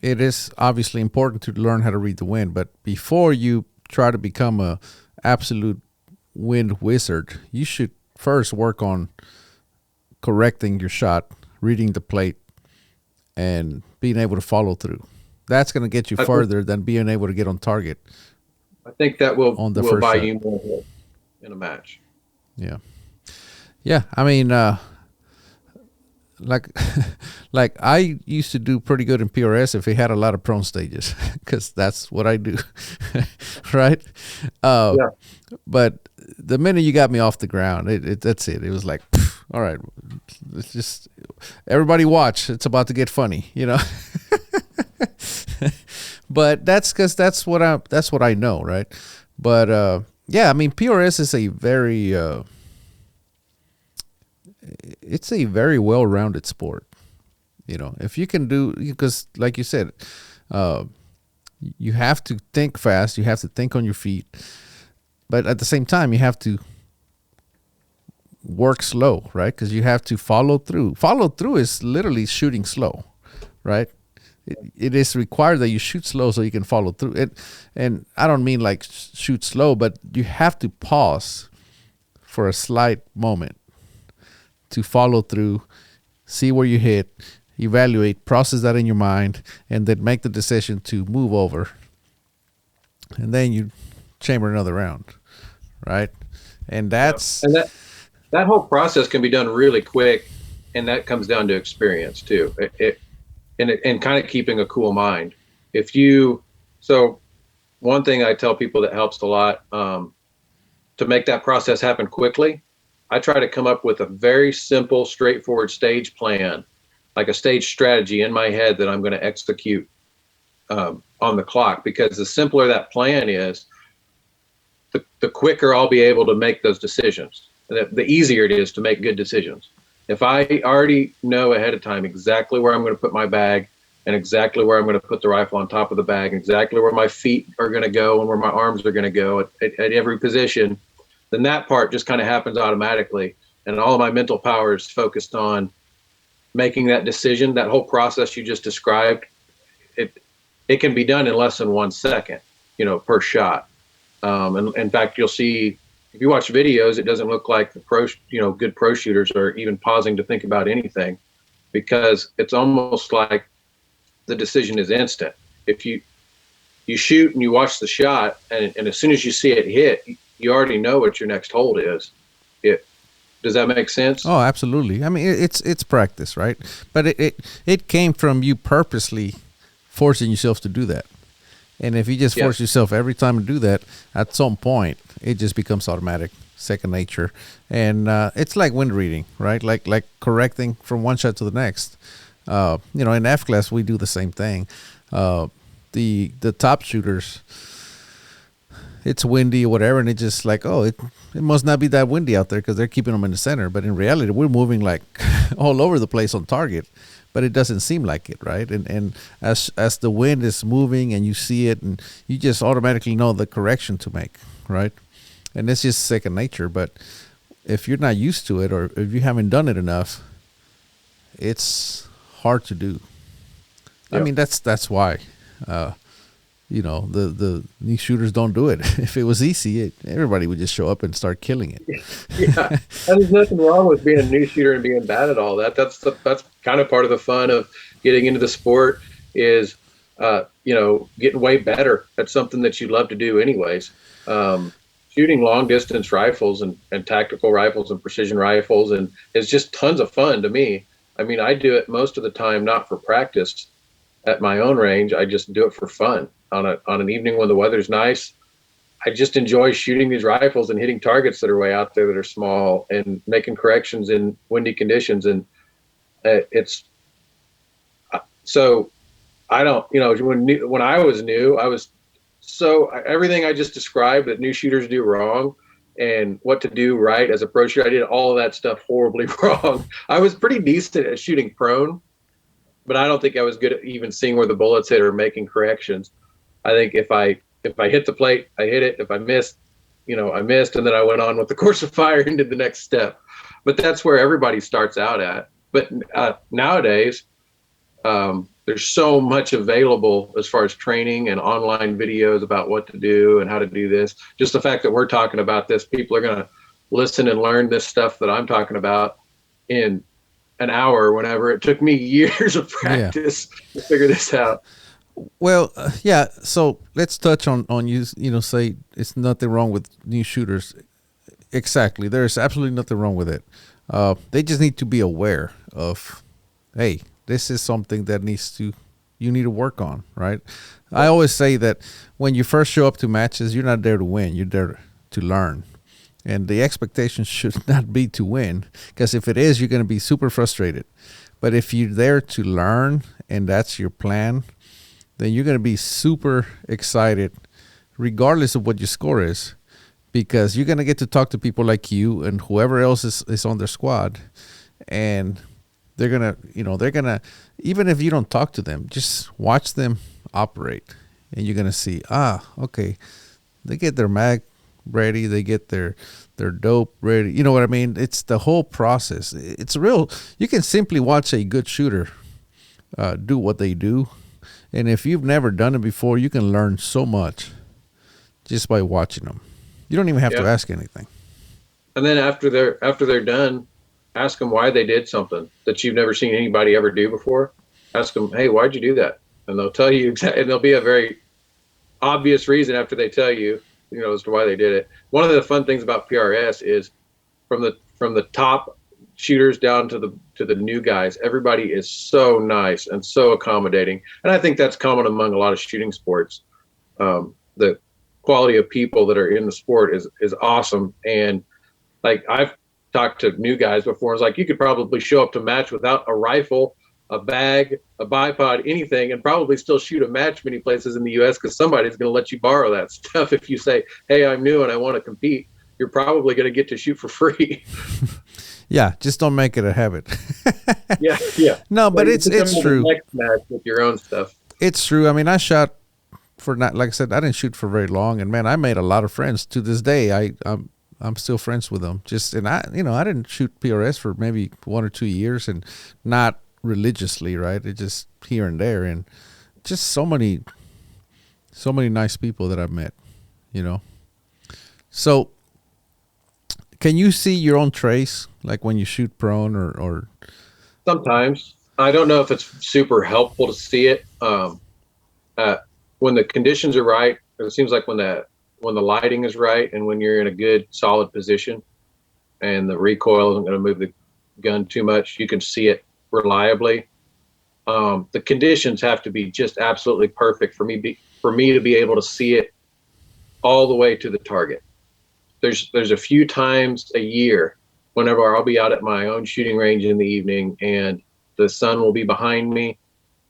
it is obviously important to learn how to read the wind, but before you try to become a absolute wind wizard, you should first work on correcting your shot, reading the plate, and being able to follow through. That's going to get you further than being able to get on target. I think that on the will first buy shot. you more hits in a match. Yeah. Yeah. I mean, like like I used to do pretty good in PRS if it had a lot of prone stages because that's what I do. Right. Yeah. But the minute you got me off the ground, that's it. It was like, pff, all right, let's just everybody watch. It's about to get funny, you know. But that's because that's what I know, right? But yeah, I mean, PRS is a very it's a very well-rounded sport. You know, if you can do, because like you said, uh, you have to think fast, you have to think on your feet, but at the same time, you have to work slow, right? Because you have to follow through. Follow through is literally shooting slow, right? It is required that you shoot slow so you can follow through it. And I don't mean like shoot slow, but you have to pause for a slight moment to follow through, see where you hit, evaluate, process that in your mind, and then make the decision to move over. And then you chamber another round, right? And Yeah. that's And that whole process can be done really quick, and that comes down to experience too. And kind of keeping a cool mind. If you so one thing I tell people that helps a lot, to make that process happen quickly, I try to come up with a very simple, straightforward stage plan, like a stage strategy in my head that I'm going to execute on the clock. Because the simpler that plan is, the quicker I'll be able to make those decisions. The easier it is to make good decisions. If I already know ahead of time exactly where I'm going to put my bag and exactly where I'm going to put the rifle on top of the bag, and exactly where my feet are going to go and where my arms are going to go at every position, then that part just kind of happens automatically. And all of my mental power is focused on making that decision. That whole process you just described, it can be done in less than 1 second, per shot. And in fact, you'll see, if you watch videos, it doesn't look like good pro shooters are even pausing to think about anything, because it's almost like the decision is instant. If you shoot and you watch the shot, and as soon as you see it hit, you already know what your next hold is. Does that make sense? Oh, absolutely. I mean, it's practice, right? But it came from you purposely forcing yourself to do that. And if you just force yourself every time to do that, at some point it just becomes automatic, second nature. And it's like wind reading, right? Like correcting from one shot to the next. In F class we do the same thing. The top shooters, it's windy or whatever, and it's just like, oh, it must not be that windy out there because they're keeping them in the center. But in reality, we're moving like all over the place on target, but it doesn't seem like it, right? And as the wind is moving and you see it, and you just automatically know the correction to make, right? And it's just second nature. But if you're not used to it, or if you haven't done it enough, it's hard to do. Yep. I mean, that's why. The new shooters don't do it. If it was easy, everybody would just show up and start killing it. Yeah, there's nothing wrong with being a new shooter and being bad at all that. That's kind of part of the fun of getting into the sport, is getting way better at something that you love to do anyways. Shooting long distance rifles and tactical rifles and precision rifles, and it's just tons of fun to me. I mean, I do it most of the time not for practice at my own range. I just do it for fun. On an evening when the weather's nice, I just enjoy shooting these rifles and hitting targets that are way out there that are small, and making corrections in windy conditions. And it's so I don't, when I was new, I was so everything I just described that new shooters do wrong and what to do right as a pro shooter, I did all of that stuff horribly wrong. I was pretty decent at shooting prone, but I don't think I was good at even seeing where the bullets hit or making corrections. I think if I hit the plate, I hit it. If I missed, I missed, and then I went on with the course of fire and did the next step. But that's where everybody starts out at. But nowadays, there's so much available as far as training and online videos about what to do and how to do this. Just the fact that we're talking about this, people are going to listen and learn this stuff that I'm talking about in an hour, whenever it took me years of practice to figure this out. Well, yeah. So let's touch on you. You know, say it's nothing wrong with new shooters. Exactly. There's absolutely nothing wrong with it. They just need to be aware of, hey, this is something that you need to work on, right? I always say that when you first show up to matches, you're not there to win. You're there to learn. And the expectation should not be to win, because if it is, you're going to be super frustrated. But if you're there to learn and that's your plan, then you're going to be super excited regardless of what your score is, because you're going to get to talk to people like you and whoever else is on their squad, and they're gonna even if you don't talk to them, just watch them operate, and you're gonna see, okay, they get their mag ready, they get their dope ready. You know what I mean? It's the whole process. It's real. You can simply watch a good shooter do what they do, and if you've never done it before, you can learn so much just by watching them. You don't even have to Yeah. ask anything. And then after they're done, ask them why they did something that you've never seen anybody ever do before. Ask them, hey, why'd you do that? And they'll tell you exactly, and there'll be a very obvious reason after they tell you, as to why they did it. One of the fun things about PRS is from the top shooters down to the new guys, everybody is so nice and so accommodating. And I think that's common among a lot of shooting sports. The quality of people that are in the sport is awesome. And like I've talked to new guys before, it's like you could probably show up to match without a rifle, a bag, a bipod, anything, and probably still shoot a match many places in the U.S. because somebody's going to let you borrow that stuff. If you say, hey, I'm new and I want to compete, you're probably going to get to shoot for free. Yeah, just don't make it a habit. Yeah. No, but Like, it's true. next match with your own stuff. It's true. I mean, I shot for not, like I said, I didn't shoot for very long, and man, I made a lot of friends. To this day, I'm still friends with them. I didn't shoot PRS for maybe 1 or 2 years, and not religiously, right? It just here and there, and just so many nice people that I've met. You know, so can you see your own trace, like when you shoot prone or Sometimes I don't know if it's super helpful to see it. Uh, when the conditions are right, it seems like when the lighting is right and when you're in a good solid position and the recoil isn't going to move the gun too much, you can see it reliably. The conditions have to be just absolutely perfect for me to be able to see it all the way to the target. There's a few times a year whenever I'll be out at my own shooting range in the evening and the sun will be behind me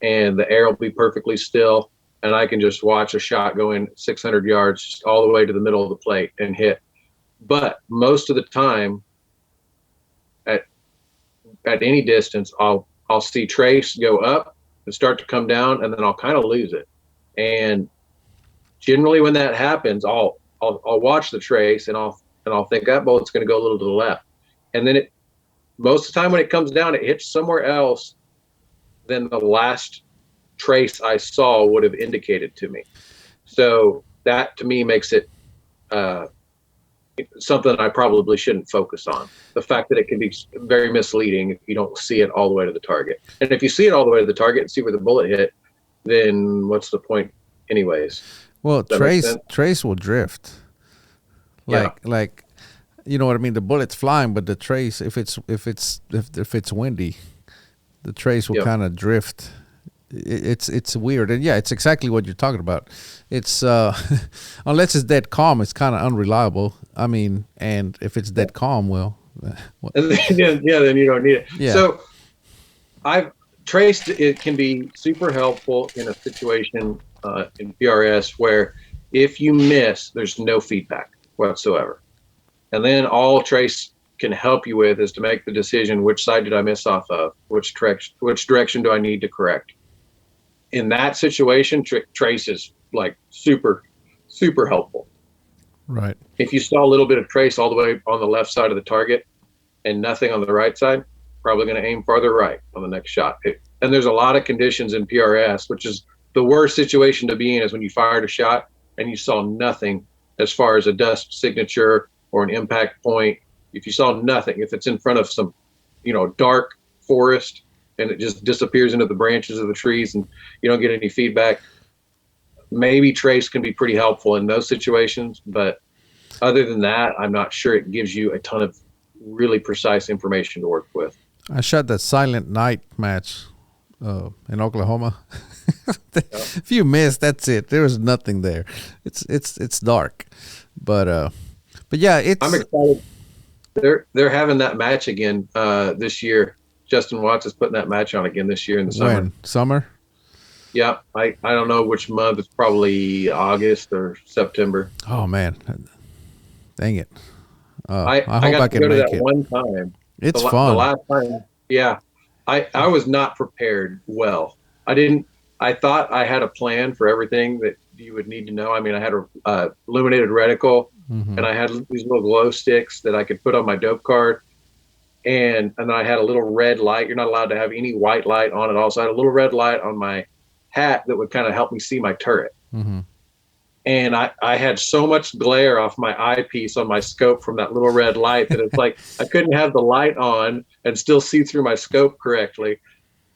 and the air will be perfectly still, and I can just watch a shot go in 600 yards just all the way to the middle of the plate and hit. But most of the time, at any distance, I'll see trace go up and start to come down, and then I'll kind of lose it. And generally, when that happens, I'll watch the trace and I'll think that bullet's going to go a little to the left, and then most of the time when it comes down, it hits somewhere else than the last trace I saw would have indicated to me. So that to me makes it something I probably shouldn't focus on. The fact that it can be very misleading if you don't see it all the way to the target. And if you see it all the way to the target and see where the bullet hit, then what's the point anyways? well, trace will drift. Like you know what I mean? The bullet's flying, but the trace, if it's windy, the trace will kind of drift. It's weird, and yeah, it's exactly what you're talking about. It's unless it's dead calm, it's kind of unreliable. I mean, and if it's dead calm, well, then you don't need it. Yeah. So I've traced it can be super helpful in a situation in PRS where if you miss, there's no feedback whatsoever. And then all trace can help you with is to make the decision, which side did I miss off of? Which direction do I need to correct? In that situation, trace is like super, super helpful. right. If you saw a little bit of trace all the way on the left side of the target and nothing on the right side, probably going to aim farther right on the next shot. And there's a lot of conditions in PRS, which is the worst situation to be in, is when you fired a shot and you saw nothing as far as a dust signature or an impact point. If you saw nothing, if it's in front of some, dark forest and it just disappears into the branches of the trees and you don't get any feedback, maybe trace can be pretty helpful in those situations, but other than that, I'm not sure it gives you a ton of really precise information to work with. I shot that Silent Night match in Oklahoma. Yeah. If you miss, that's it. There was nothing there. It's dark, but yeah, I'm it's excited. They're having that match again this year. Justin Watts is putting that match on again this year in the summer. when summer. Yeah, I don't know which month. It's probably August or September. Oh man, dang it! I I hope got I to can go to make that it. one time. It's The fun. last time, yeah, I was not prepared well. I didn't. I thought I had a plan for everything that you would need to know. I mean, I had a illuminated reticle, Hmm. and I had these little glow sticks that I could put on my dope card, and then I had a little red light. You're not allowed to have any white light on it. Also, I had a little red light on my hat that would kind of help me see my turret. Hmm. And I had so much glare off my eyepiece on my scope from that little red light that it's like I couldn't have the light on and still see through my scope correctly.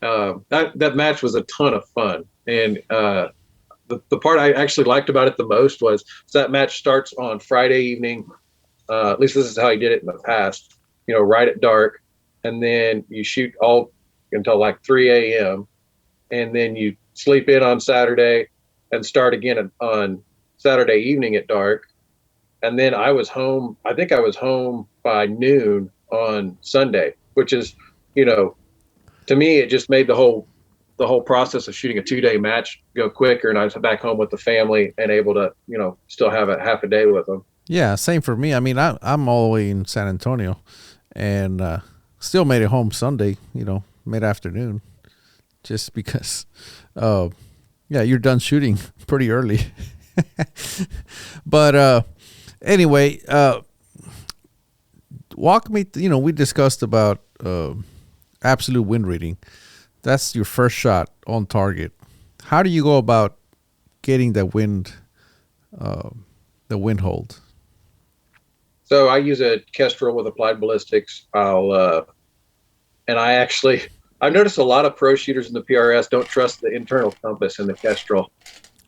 That match was a ton of fun, and the part I actually liked about it the most was that match starts on Friday evening. At least this is how he did it in the past. Right at dark, and then you shoot all until like 3 a.m. and then you sleep in on Saturday and start again on Saturday evening at dark. And then I was home. I think I was home by noon on Sunday, which is, you know, to me, it just made the whole process of shooting a 2-day match go quicker. And I was back home with the family and able to, still have a half a day with them. Yeah, same for me. I mean, I'm all the way in San Antonio, and still made it home Sunday. Mid afternoon, just because. Uh, yeah, you're done shooting pretty early. But anyway, walk me. We discussed about absolute wind reading. That's your first shot on target. How do you go about getting uh, the wind hold? So I use a Kestrel with applied ballistics. And I've noticed a lot of pro shooters in the PRS don't trust the internal compass in the Kestrel.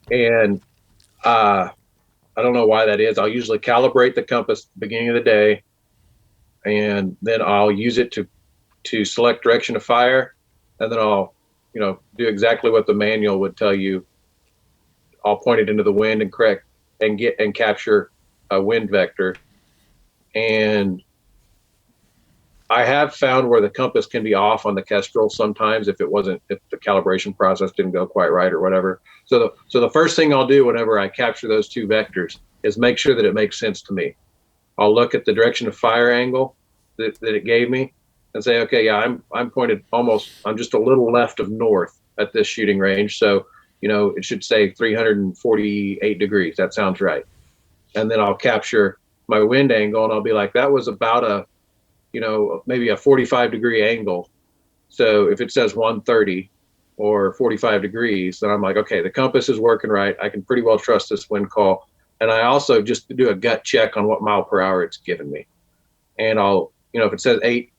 And I don't know why that is. I'll usually calibrate the compass at the beginning of the day, and then I'll use it to select direction of fire, and then I'll do exactly what the manual would tell you. I'll point it into the wind and correct and get and capture a wind vector. And I have found where the compass can be off on the Kestrel sometimes if the calibration process didn't go quite right or whatever. So the first thing I'll do whenever I capture those two vectors is make sure that it makes sense to me. I'll look at the direction of fire angle that it gave me and say, okay, yeah, I'm pointed I'm just a little left of north at this shooting range. So, it should say 348 degrees. That sounds right. And then I'll capture my wind angle and I'll be like, that was about maybe a 45-degree angle. So if it says 130 or 45 degrees, then I'm like, okay, the compass is working right. I can pretty well trust this wind call. And I also just do a gut check on what mile per hour it's given me. And I'll, if it says 8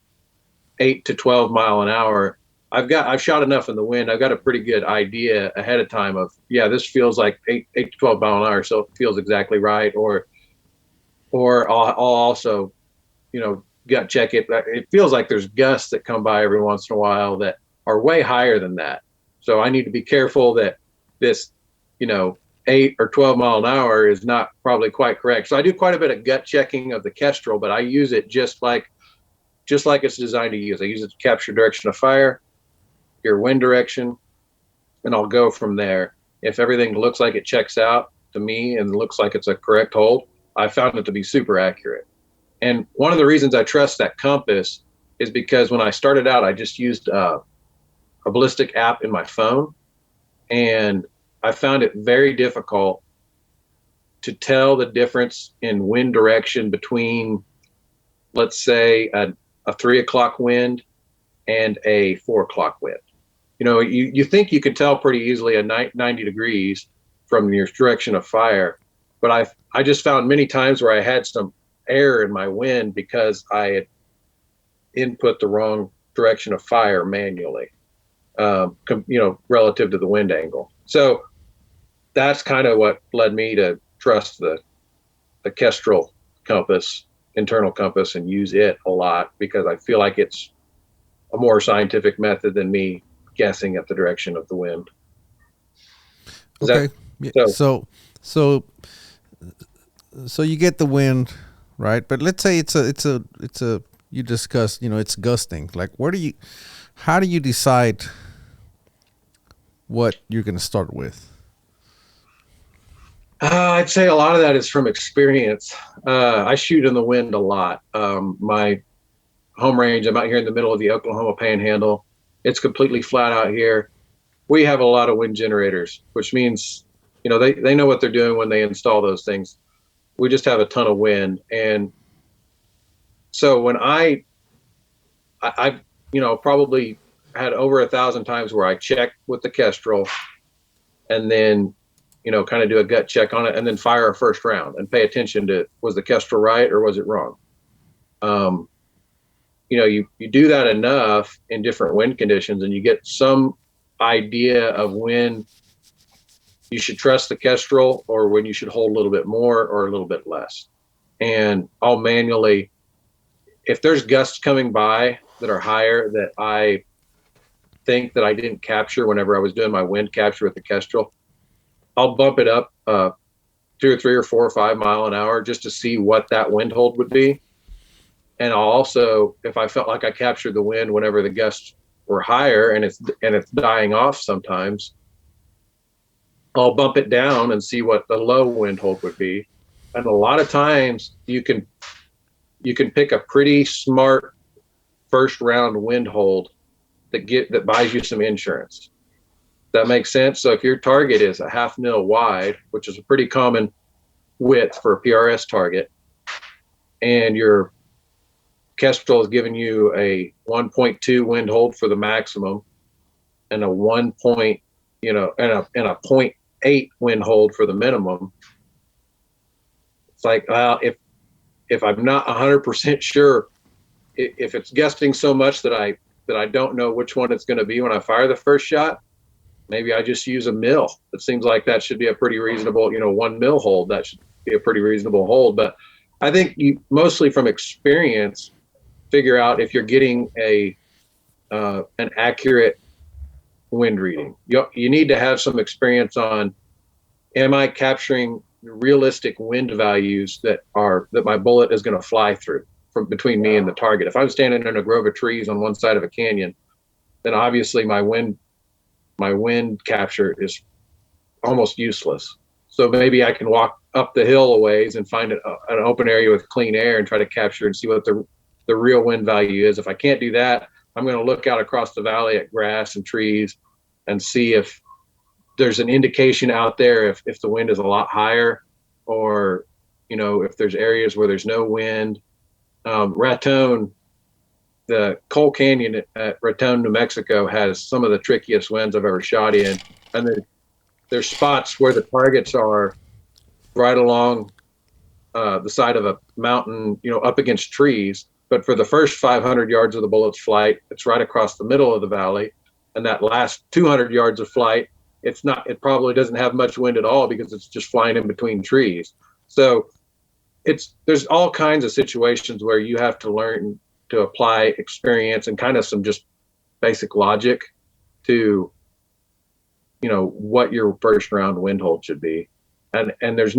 to 12 mile an hour, I've shot enough in the wind. I've got a pretty good idea ahead of time of, yeah, this feels like 8 to 12 mile an hour. So it feels exactly right. Or I'll also, gut check it. It feels like there's gusts that come by every once in a while that are way higher than that. So I need to be careful that this, 8 or 12 mile an hour is not probably quite correct. So I do quite a bit of gut checking of the Kestrel, but I use it just like it's designed to use. I use it to capture direction of fire, your wind direction, and I'll go from there. If everything looks like it checks out to me and looks like it's a correct hold, I found it to be super accurate. And one of the reasons I trust that compass is because when I started out, I just used a ballistic app in my phone, and I found it very difficult to tell the difference in wind direction between, let's say, a 3 o'clock wind and a 4 o'clock wind. You think you could tell pretty easily a 90 degrees from your direction of fire, but I just found many times where I had some error in my wind because I had input the wrong direction of fire manually, relative to the wind angle. So that's kind of what led me to trust the Kestrel compass, internal compass, and use it a lot, because I feel like it's a more scientific method than me guessing at the direction of the wind. Is that Okay. Yeah. so? So so you get the wind, right? But let's say it's a you discussed, it's gusting. Like, how do you decide what you're going to start with? I'd say a lot of that is from experience. I shoot in the wind a lot. My home range, I'm out here in the middle of the Oklahoma Panhandle. It's completely flat out here. We have a lot of wind generators, which means, they know what they're doing when they install those things. We just have a ton of wind. And so when I've, probably had over 1,000 times where I check with the Kestrel and then, kind of do a gut check on it and then fire a first round and pay attention to, was the Kestrel right or was it wrong? You do that enough in different wind conditions and you get some idea of when you should trust the Kestrel or when you should hold a little bit more or a little bit less. And I'll manually, if there's gusts coming by that are higher that I think that I didn't capture whenever I was doing my wind capture with the Kestrel, I'll bump it up 2 or 3 or 4 or 5 mile an hour just to see what that wind hold would be. And I'll also, if I felt like I captured the wind whenever the gusts were higher and it's dying off sometimes, I'll bump it down and see what the low wind hold would be. And a lot of times you can pick a pretty smart first round wind hold that buys you some insurance. That makes sense. So if your target is a 1/2 mil wide, which is a pretty common width for a PRS target, and your Kestrel is giving you a 1.2 wind hold for the maximum and a 1 point, and a 0.8 wind hold for the minimum. It's like, well, if I'm not 100% sure, if it's gusting so much that I don't know which one it's going to be when I fire the first shot, maybe I just use a mil. It seems like that should be a pretty reasonable, 1 mil hold. That should be a pretty reasonable hold. But I think you mostly from experience figure out if you're getting an accurate wind reading. You need to have some experience on, am I capturing realistic wind values that my bullet is going to fly through from between me and the target. If I'm standing in a grove of trees on one side of a canyon, then obviously my wind capture is almost useless. So maybe I can walk up the hill a ways and find an open area with clean air and try to capture and see what the real wind value is. If I can't do that, I'm going to look out across the valley at grass and trees and see if there's an indication out there if the wind is a lot higher, or if there's areas where there's no wind. Raton, the Coal Canyon at Raton, New Mexico, has some of the trickiest winds I've ever shot in. And there's spots where the targets are right along the side of a mountain, up against trees. But for the first 500 yards of the bullet's flight, it's right across the middle of the valley. And that last 200 yards of flight, it probably doesn't have much wind at all because it's just flying in between trees. So there's all kinds of situations where you have to learn to apply experience and kind of some just basic logic to, what your first round wind hold should be. And there's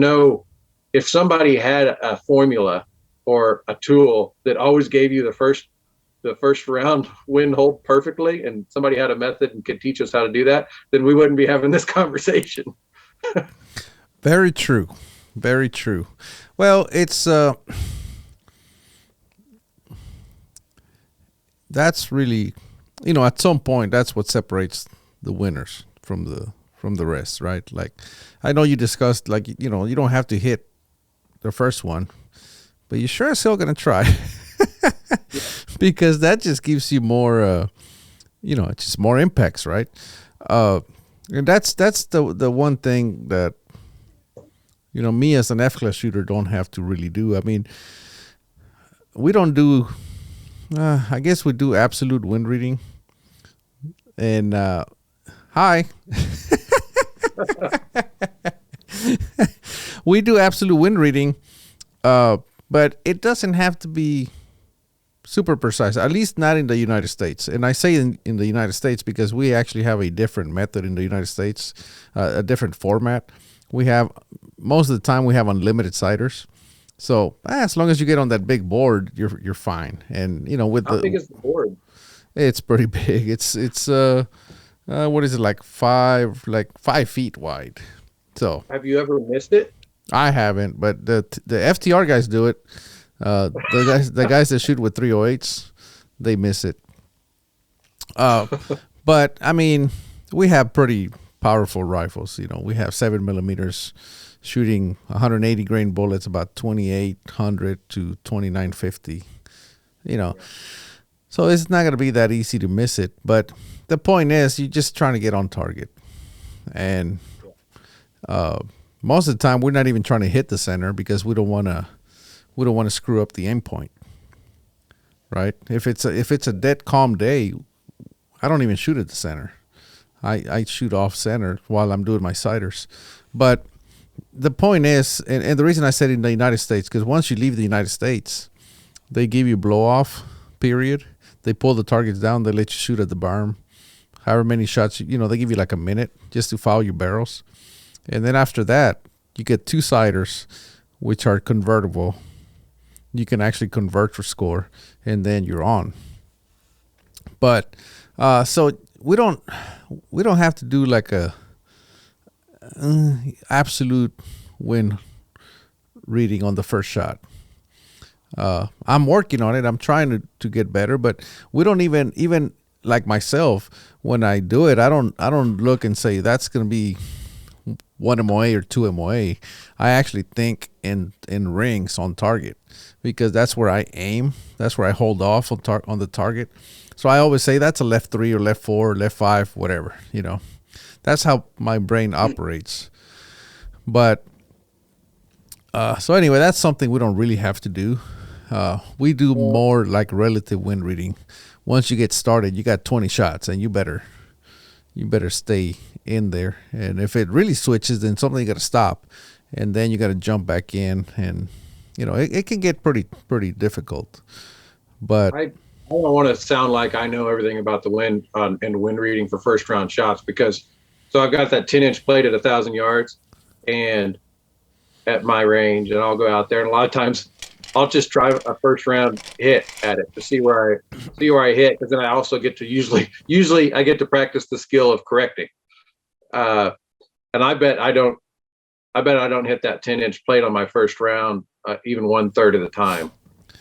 if somebody had a formula or a tool that always gave you the first round wind hold perfectly, and somebody had a method and could teach us how to do that, then we wouldn't be having this conversation. Very true. Very true. Well, it's that's really, at some point, that's what separates the winners from the rest, right? Like, I know you discussed, like, you don't have to hit the first one, but you sure as hell gonna try. Because that just gives you more, just more impacts, right? And that's the one thing that, me as an F-class shooter don't have to really do. I mean, we don't do, I guess we do absolute wind reading. And, hi. we do absolute wind reading, but it doesn't have to be super precise, at least not in the United States. And I say in the United States because we actually have a different method in the United States, a different format. We have, most of the time, we have unlimited sighters. So as long as you get on that big board, you're fine. And with How big is the board? it's pretty big. It's what is it, like 5 feet wide. So Have you ever missed it? I haven't, but the FTR guys do it. The guys that shoot with 308s, they miss it. But I mean, we have pretty powerful rifles. We have 7 millimeters shooting 180 grain bullets, about 2800 to 2950. So it's not gonna be that easy to miss it. But the point is, you're just trying to get on target, and most of the time we're not even trying to hit the center because we don't want to screw up the aim point, right? If it's a dead calm day, I don't even shoot at the center. I shoot off center while I'm doing my sighters. But the point is, and the reason I said in the United States, because once you leave the United States, they give you blow off period. They pull the targets down. They let you shoot at the berm. However many shots, they give you like a minute just to foul your barrels. And then after that, you get 2 sighters, which are convertible. You can actually convert your score, and then you're on. But so we don't have to do like a absolute win reading on the first shot. I'm working on it. I'm trying to get better, but we don't even like myself, when I do it, I don't look and say that's going to be 1 MOA or 2 MOA. I actually think in rings on target, because that's where I aim. That's where I hold off on the target. So I always say that's a left 3 or left 4 or left 5, whatever, That's how my brain operates. But so anyway, that's something we don't really have to do. We do more like relative wind reading. Once you get started, you got 20 shots, and you better stay in there. And if it really switches, then something you got to stop, and then you got to jump back in, and it can get pretty difficult. But I don't want to sound like I know everything about the wind and wind reading for first round shots, because I've got that 10-inch plate at 1,000 yards, and at my range, and I'll go out there, and a lot of times I'll just try a first round hit at it to see where I hit, because then I also get to usually I get to practice the skill of correcting. And I bet I don't hit that 10-inch plate on my first round even 1/3 of the time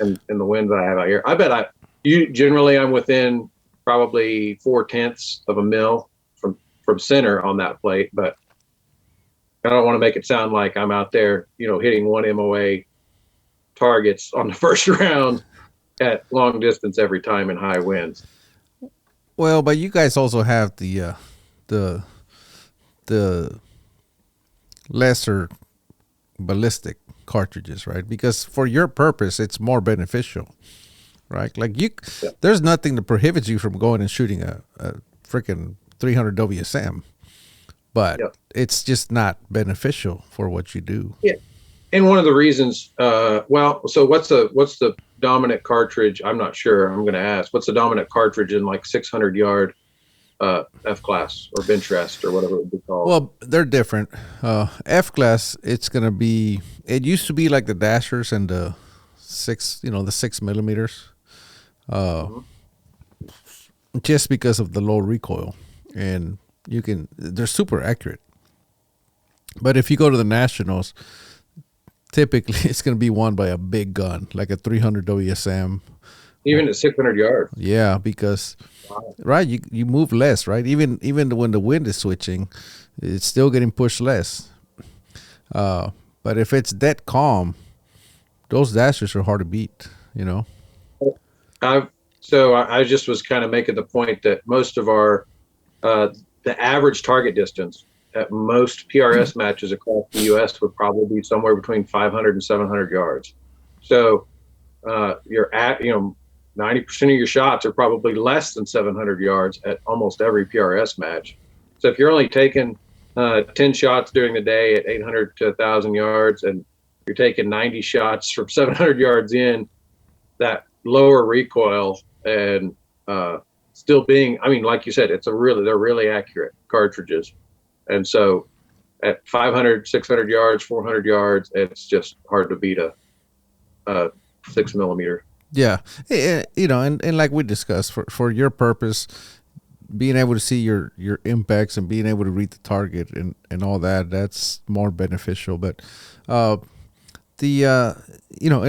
in the wind that I have out here. I bet generally I'm within probably 0.4 of a mil from center on that plate, but I don't want to make it sound like I'm out there, hitting 1 MOA targets on the first round at long distance every time in high winds. Well, but you guys also have the lesser ballistic cartridges, right? Because for your purpose, it's more beneficial, right? Like there's nothing that prohibits you from going and shooting a freaking 300 WSM, but it's just not beneficial for what you do. Yeah. And one of the reasons, so what's the dominant cartridge? I'm not sure. I'm going to ask. What's the dominant cartridge in like 600 yard F class or bench rest or whatever it would be called? Well, they're different. F class, it's going to be. It used to be like the Dashers and the 6 millimeters, just because of the low recoil, and they're super accurate. But if you go to the Nationals, typically it's going to be won by a big gun, like a 300 WSM. Even at 600 yards. Yeah, because right, you move less, right? Even when the wind is switching, it's still getting pushed less. But if it's dead calm, those Dashers are hard to beat. I just was kind of making the point that most of our the average target distance at most PRS matches across the U.S. would probably be somewhere between 500 and 700 yards. So you're at 90% of your shots are probably less than 700 yards at almost every PRS match. So if you're only taking 10 shots during the day at 800 to 1,000 yards, and you're taking 90 shots from 700 yards in, that lower recoil and still being, I mean, like you said, they're really accurate cartridges. And so at 500, 600 yards, 400 yards, it's just hard to beat a 6 millimeter. Yeah, and like we discussed, for your purpose, being able to see your impacts and being able to read the target and all that, that's more beneficial. But in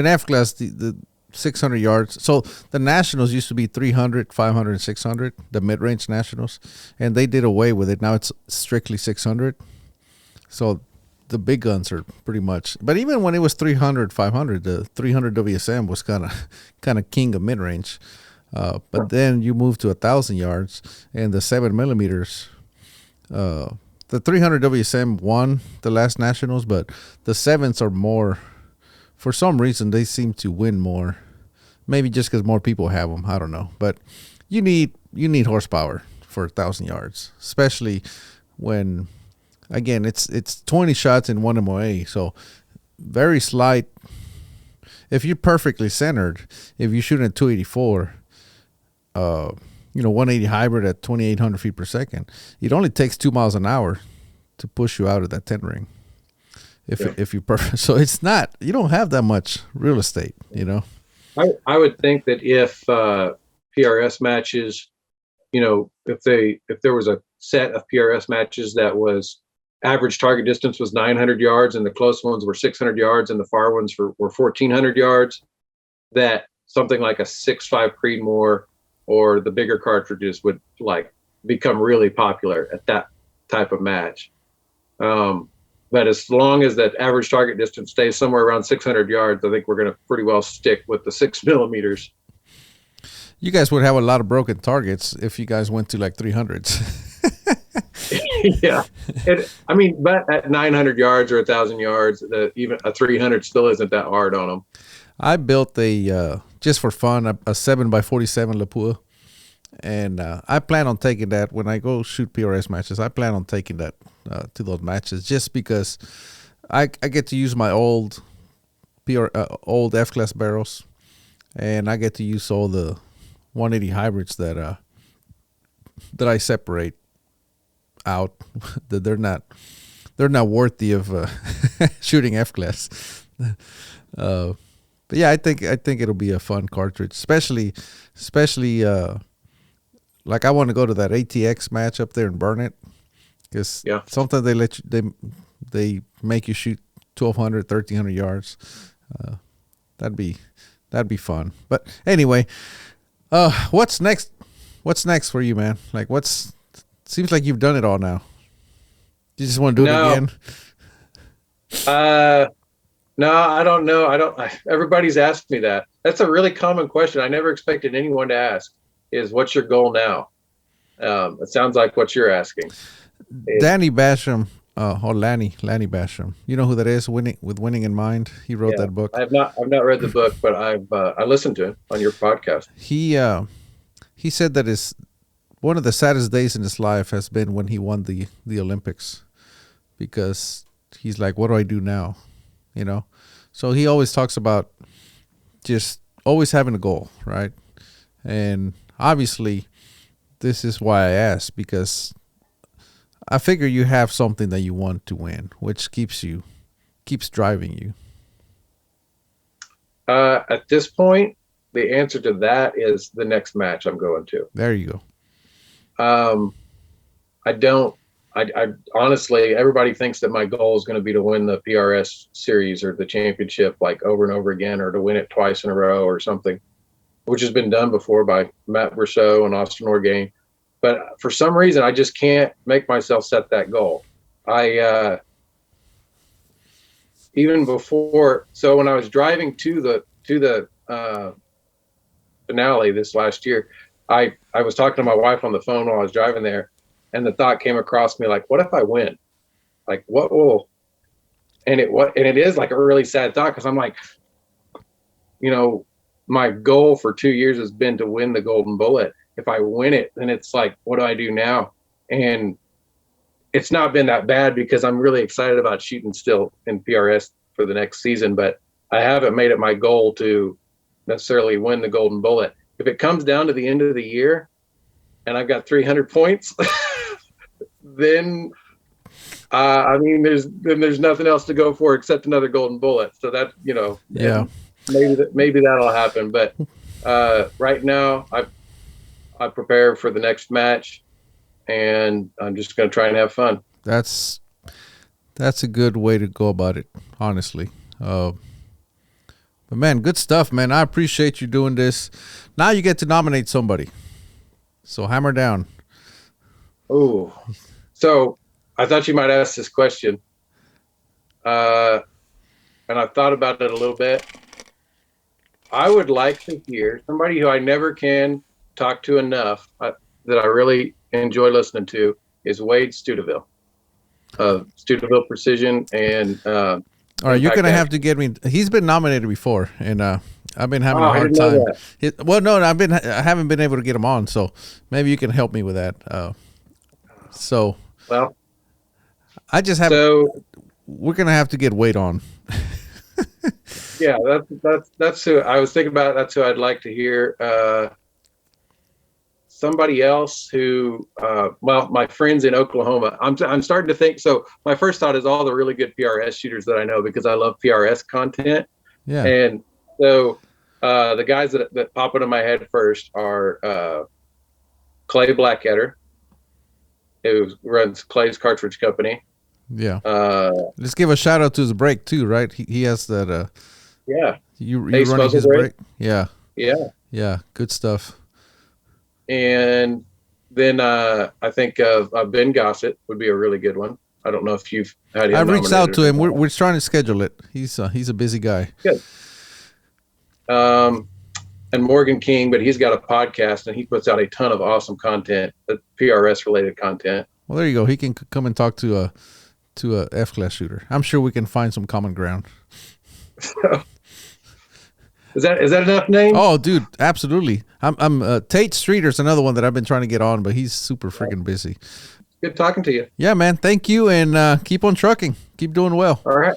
F class, the 600 yards. So the nationals used to be 300, 500, and 600, the mid-range nationals, and they did away with it. Now it's strictly 600. So the big guns are pretty much. But even when it was 300, 500, the 300 WSM was kind of king of mid-range. But then you move to 1,000 yards and the 7 millimeters. The 300 WSM won the last nationals, but the sevens are more. For some reason, they seem to win more. Maybe just because more people have them. I don't know. But you need horsepower for 1,000 yards, especially when, again, it's 20 shots in one MOA. So very slight. If you're perfectly centered, if you shoot at 284, 180 hybrid at 2,800 feet per second, it only takes 2 miles an hour to push you out of that 10 ring. If you perfect, so it's not, you don't have that much real estate, I would think that if PRS matches, if there was a set of PRS matches that was average target distance was 900 yards and the close ones were 600 yards and the far ones were 1,400 yards, that something like a 6.5 Creedmoor or the bigger cartridges would like become really popular at that type of match. But as long as that average target distance stays somewhere around 600 yards, I think we're going to pretty well stick with the 6 millimeters. You guys would have a lot of broken targets if you guys went to like 300s. Yeah. But at 900 yards or 1,000 yards, even a 300 still isn't that hard on them. I built just for fun, a 7x47 Lapua. And I plan on taking that when I go shoot PRS matches. I plan on taking that to those matches just because I get to use my old F-class barrels, and I get to use all the 180 hybrids that I separate out. That they're not worthy of shooting F-class. But yeah, I think it'll be a fun cartridge, especially. Like I want to go to that ATX match up there and burn it, because sometimes they make you shoot 1,200, 1,300 yards. That'd be fun. But anyway, what's next? What's next for you, man? Like seems like you've done it all now. You just want to do it again? No, I don't know. Everybody's asked me that. That's a really common question. I never expected anyone to ask. Is what's your goal now? It sounds like what you're asking. Danny Basham, or Lanny Basham. You know who that is? Winning in Mind. He wrote that book. I've not read the book, but I listened to him on your podcast. He said that one of the saddest days in his life has been when he won the Olympics, because he's like, what do I do now? So he always talks about just always having a goal, right? And obviously, this is why I asked, because I figure you have something that you want to win, which keeps driving you. At this point, the answer to that is the next match I'm going to. There you go. I honestly, everybody thinks that my goal is going to be to win the PRS series or the championship like over and over again, or to win it twice in a row or something, which has been done before by Matt Brousseau and Austin Orgain. But for some reason, I just can't make myself set that goal. Even before, so when I was driving to the finale this last year, I was talking to my wife on the phone while I was driving there, and the thought came across me, like, what if I win? Like, what will? And it is like a really sad thought, because I'm like, my goal for 2 years has been to win the Golden Bullet. If I win it, then it's like, what do I do now? And it's not been that bad because I'm really excited about shooting still in PRS for the next season, but I haven't made it my goal to necessarily win the Golden Bullet. If it comes down to the end of the year and I've got 300 points, then I mean, there's nothing else to go for except another Golden Bullet. So that, Yeah. maybe that'll happen. But right now, I prepare for the next match, and I'm just going to try and have fun. That's a good way to go about it, honestly. But man, good stuff, man. I appreciate you doing this. Now you get to nominate somebody. So hammer down. Oh, so I thought you might ask this question. And I've thought about it a little bit. I would like to hear somebody who I never can talk to enough that I really enjoy listening to is Wade Studeville. Studeville Precision and all right, you're gonna have to get me. He's been nominated before, and I've been having a hard time. No, I haven't been able to get him on, so maybe you can help me with that. Well, I just have. So we're gonna have to get Wade on. Yeah, that's who I was thinking about. That's who I'd like to hear. Somebody else who, my friends in Oklahoma. I'm starting to think. So my first thought is all the really good PRS shooters that I know because I love PRS content. Yeah. And so the guys that pop into my head first are Clay Blackadder, who runs Clay's Cartridge Company. Yeah. Let's give a shout out to his break too, right? He has that. Yeah. You running his break? Yeah. Yeah. Yeah. Good stuff. And then I think Ben Gossett would be a really good one. I don't know if you've had him. I've reached out to him. We're trying to schedule it. He's a busy guy. Good. And Morgan King, but he's got a podcast and he puts out a ton of awesome content, PRS related content. Well, there you go. He can come and talk to a F-class shooter. I'm sure we can find some common ground. Is that enough names? Oh, dude, absolutely. I'm Tate Streeter's another one that I've been trying to get on, but he's super freaking busy. Good talking to you. Yeah, man. Thank you, and keep on trucking. Keep doing well. All right.